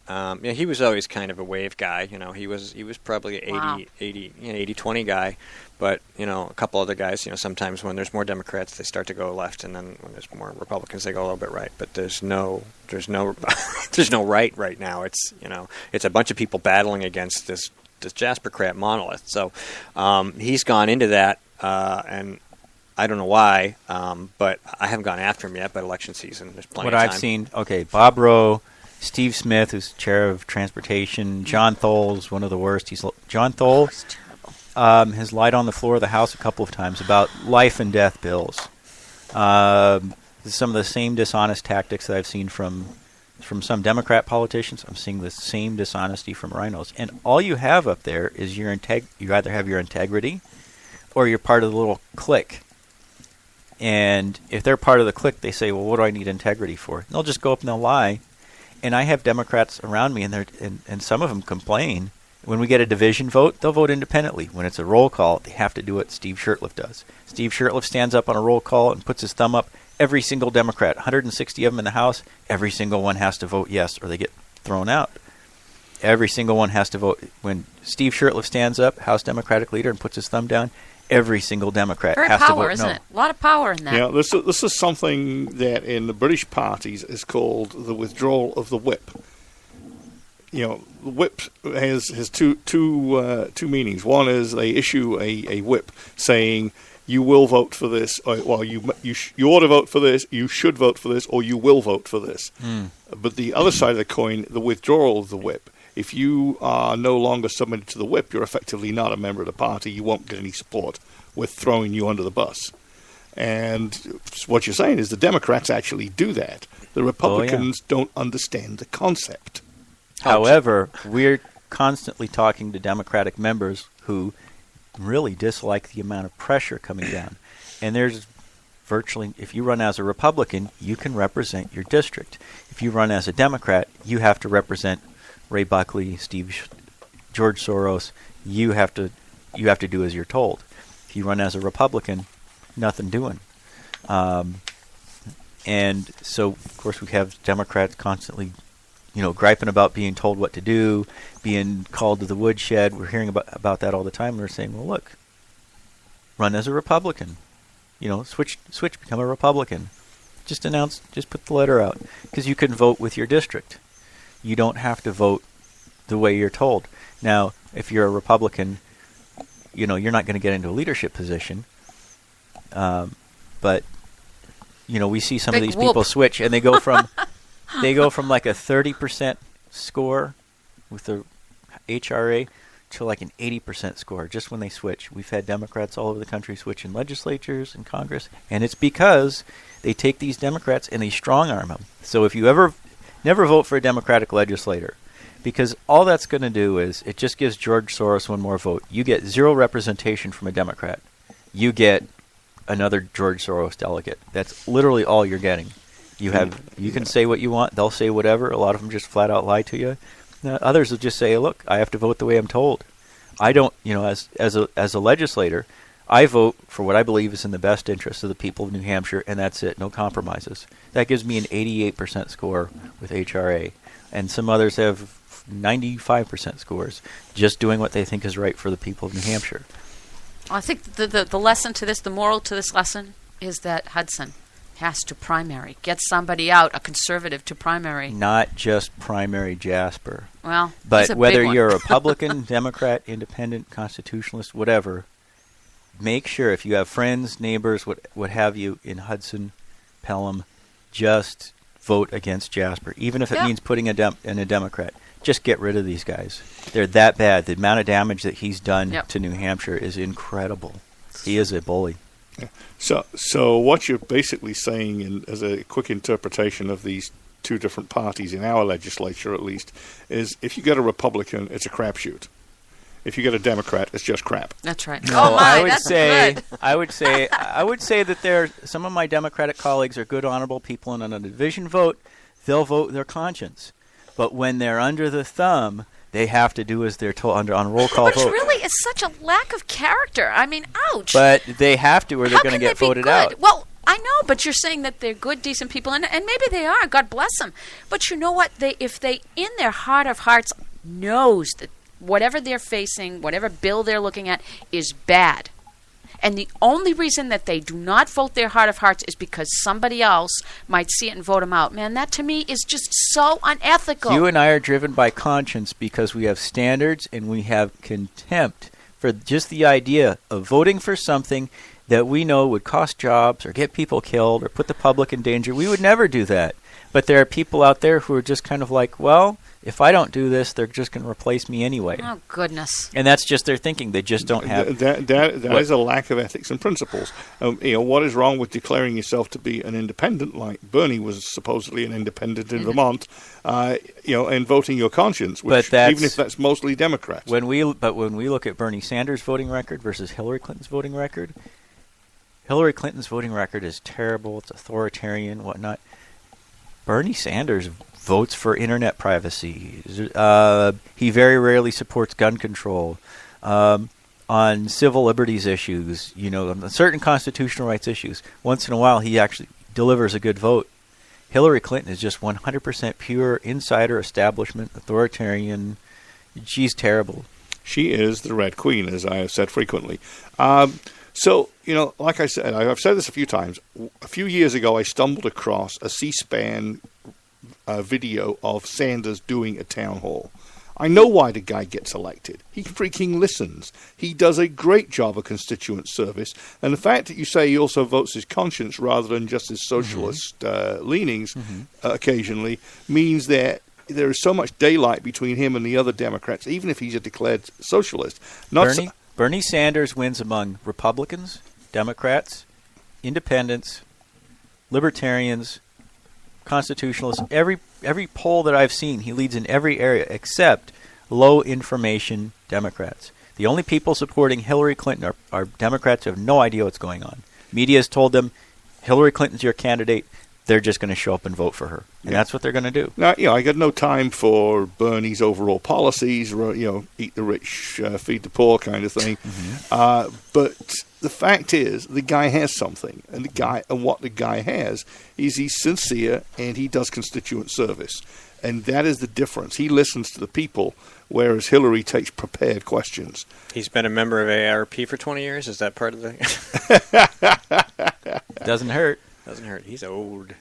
he was always kind of a wave guy. He was probably an 80-20 guy. But a couple other guys, sometimes when there's more Democrats, they start to go left, and then when there's more Republicans, they go a little bit right. But there's no right now. It's a bunch of people battling against this Jaspercrat monolith. So he's gone into that, and I don't know why, but I haven't gone after him yet. But election season, there's plenty of time. What I've seen, Bob Rowe, Steve Smith, who's chair of transportation, John Thol's one of the worst. John Thol has lied on the floor of the House a couple of times about life and death bills. Some of the same dishonest tactics that I've seen from some Democrat politicians. I'm seeing the same dishonesty from rhinos. And all you have up there is you either have your integrity or you're part of the little clique. And if they're part of the clique, they say, well, what do I need integrity for? And they'll just go up and they'll lie. And I have Democrats around me, and some of them complain. When we get a division vote, they'll vote independently. When it's a roll call, they have to do what Steve Shurtleff does. Steve Shurtleff stands up on a roll call and puts his thumb up. Every single Democrat, 160 of them in the House, every single one has to vote yes or they get thrown out. Every single one has to vote. When Steve Shurtleff stands up, House Democratic leader, and puts his thumb down, every single Democrat has to vote no. Very power, isn't it? A lot of power in that. Yeah, this is something that in the British parties is called the withdrawal of the whip. The whip has two meanings. One is they issue a whip saying you will vote for this, or well, you ought to vote for this, you should vote for this, or you will vote for this. But the other side of the coin, the withdrawal of the whip. If you are no longer submitted to the whip, you're effectively not a member of the party. You won't get any support. We're throwing you under the bus. And what you're saying is the Democrats actually do that. The Republicans don't understand the concept. However, we're constantly talking to Democratic members who really dislike the amount of pressure coming down. And there's virtually, if you run as a Republican, you can represent your district. If you run as a Democrat, you have to represent Ray Buckley, George Soros. You have to do as you're told. If you run as a Republican, nothing doing. And so, of course, we have Democrats constantly griping about being told what to do, being called to the woodshed. We're hearing about that all the time. And we're saying, well, look, run as a Republican. Switch, become a Republican. Just put the letter out. Because you can vote with your district. You don't have to vote the way you're told. Now, if you're a Republican, you're not going to get into a leadership position. But, we see some of these people switch, and they go from... They go from like a 30% score with the HRA to like an 80% score just when they switch. We've had Democrats all over the country switch in legislatures and Congress, and it's because they take these Democrats and they strong-arm them. So if you never vote for a Democratic legislator, because all that's going to do is it just gives George Soros one more vote. You get zero representation from a Democrat. You get another George Soros delegate. That's literally all you're getting. You can say what you want. They'll say whatever. A lot of them just flat out lie to you. Others will just say, "Look, I have to vote the way I'm told. I don't, as a legislator, I vote for what I believe is in the best interest of the people of New Hampshire, and that's it. No compromises. That gives me an 88% score with HRA, and some others have 95% scores, just doing what they think is right for the people of New Hampshire. I think the lesson to this, the moral to this lesson, is that Hudson has to primary. Get somebody out, a conservative, to primary. Not just primary Jasper. Well, but whether you're a Republican, Democrat, Independent, Constitutionalist, whatever, make sure if you have friends, neighbors, what have you in Hudson, Pelham, just vote against Jasper, even if it means putting in a Democrat. Just get rid of these guys. They're that bad. The amount of damage that he's done to New Hampshire is incredible. He is a bully. So what you're basically saying, as a quick interpretation of these two different parties in our legislature, at least, is if you get a Republican, it's a crapshoot. If you get a Democrat, it's just crap. That's right. No, I would say that some of my Democratic colleagues are good, honorable people, and on a division vote, they'll vote their conscience. But when they're under the thumb, they have to do as they're told on roll call vote. Which really is such a lack of character. I mean, ouch. But they have to, or they're going to get voted out. Well, I know, but you're saying that they're good, decent people, and maybe they are. God bless them. But you know what? If they, in their heart of hearts, knows that whatever they're facing, whatever bill they're looking at, is bad. And the only reason that they do not vote their heart of hearts is because somebody else might see it and vote them out. Man, that to me is just so unethical. You and I are driven by conscience because we have standards and we have contempt for just the idea of voting for something that we know would cost jobs or get people killed or put the public in danger. We would never do that. But there are people out there who are just kind of like, well, if I don't do this, they're just going to replace me anyway. Oh, goodness. And that's just their thinking. They just don't have... That is a lack of ethics and principles. What is wrong with declaring yourself to be an independent, like Bernie was supposedly an independent in Vermont, and voting your conscience, which, even if that's mostly Democrats. When we look at Bernie Sanders' voting record versus Hillary Clinton's voting record, Hillary Clinton's voting record is terrible. It's authoritarian, whatnot. Bernie Sanders votes for internet privacy. He very rarely supports gun control. On civil liberties issues, on certain constitutional rights issues, once in a while he actually delivers a good vote. Hillary Clinton is just 100% pure insider establishment, authoritarian. She's terrible. She is the Red Queen, as I have said frequently. So, like I said, I've said this a few times. A few years ago, I stumbled across a C-SPAN video of Sanders doing a town hall. I know why the guy gets elected. He freaking listens. He does a great job of constituent service. And the fact that you say he also votes his conscience rather than just his socialist leanings occasionally means that there is so much daylight between him and the other Democrats, even if he's a declared socialist. Bernie Sanders wins among Republicans, Democrats, Independents, Libertarians, Constitutionalists. Every poll that I've seen, he leads in every area except low information Democrats. The only people supporting Hillary Clinton are Democrats who have no idea what's going on. Media has told them, Hillary Clinton's your candidate. They're just going to show up and vote for her. And that's what they're going to do. Now, I got no time for Bernie's overall policies, eat the rich, feed the poor kind of thing. But the fact is, the guy has something. And what the guy has is he's sincere and he does constituent service. And that is the difference. He listens to the people, whereas Hillary takes prepared questions. He's been a member of AARP for 20 years? Is that part of the... Doesn't hurt. Doesn't hurt. He's old.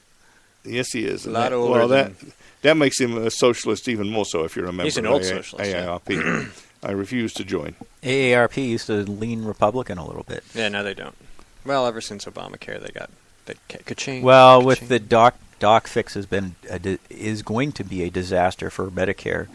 Yes, he is. A lot older. That makes him a socialist even more so if you're a member He's an of old socialist. AARP. I refuse to join. AARP used to lean Republican a little bit. Yeah, no, they don't. Well, ever since Obamacare, they could change. Well, with the doc fix is going to be a disaster for Medicare.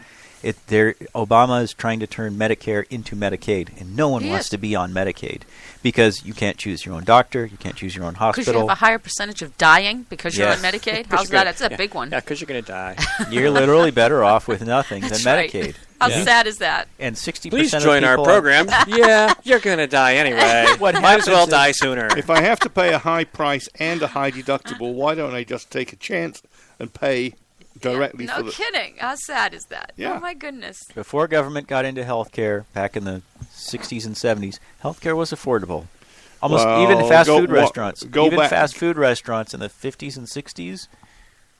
Obama is trying to turn Medicare into Medicaid, and no one wants to be on Medicaid because you can't choose your own doctor, you can't choose your own hospital. Because you have a higher percentage of dying because you're on Medicaid? How's that? It's a big one. Yeah, because you're going to die. You're literally better off with nothing than Medicaid. Right. How sad is that? And 60% Please of join our program. Yeah, you're going to die anyway. Might as well die sooner. If I have to pay a high price and a high deductible, why don't I just take a chance and pay directly no kidding. How sad is that? Yeah. Oh, my goodness. Before government got into healthcare back in the 60s and 70s, healthcare was affordable. Even fast food restaurants. Fast food restaurants in the 50s and 60s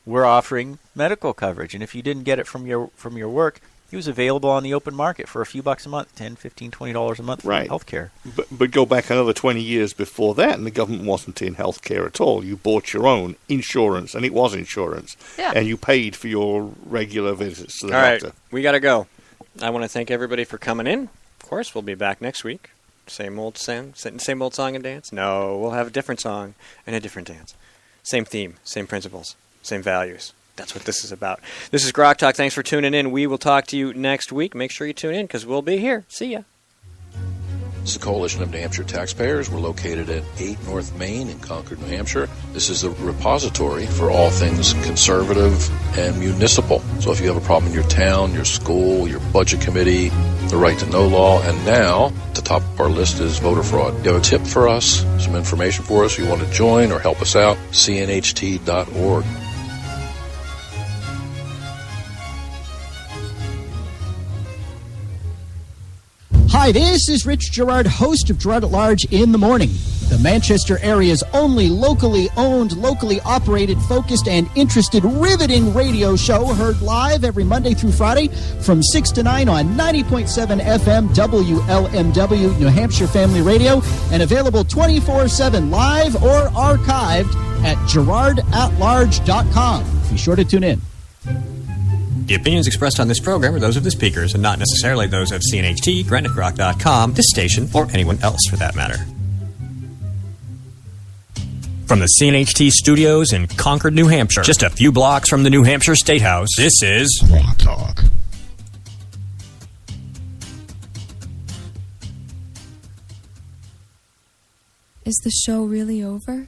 were offering medical coverage. And if you didn't get it from your work, he was available on the open market for a few bucks a month, $10, $15, $20 a month for Right. health care. But go back another 20 years before that, and the government wasn't in healthcare at all. You bought your own insurance, and it was insurance. Yeah. And you paid for your regular visits to the All right, doctor. we got to go. I want to thank everybody for coming in. Of course, we'll be back next week. Same old song and dance? No, we'll have a different song and a different dance. Same theme, same principles, same values. That's what this is about. This is GrokTALK. Thanks for tuning in. We will talk to you next week. Make sure you tune in because we'll be here. See ya. This is the Coalition of New Hampshire Taxpayers. We're located at 8 North Main in Concord, New Hampshire. This is the repository for all things conservative and municipal. So if you have a problem in your town, your school, your budget committee, the right to know law, and now at the top of our list is voter fraud. You have a tip for us, some information for us, you want to join or help us out, cnht.org. Hi, this is Rich Gerard, host of Gerard at Large in the Morning, the Manchester area's only locally owned, locally operated, focused, and interested riveting radio show, heard live every Monday through Friday from 6 to 9 on 90.7 FM WLMW, New Hampshire Family Radio, and available 24/7 live or archived at GerardAtLarge.com. Be sure to tune in. The opinions expressed on this program are those of the speakers and not necessarily those of CNHT, GrokTALK.com, this station, or anyone else for that matter. From the CNHT studios in Concord, New Hampshire, just a few blocks from the New Hampshire State House, this is GrokTALK. Is the show really over?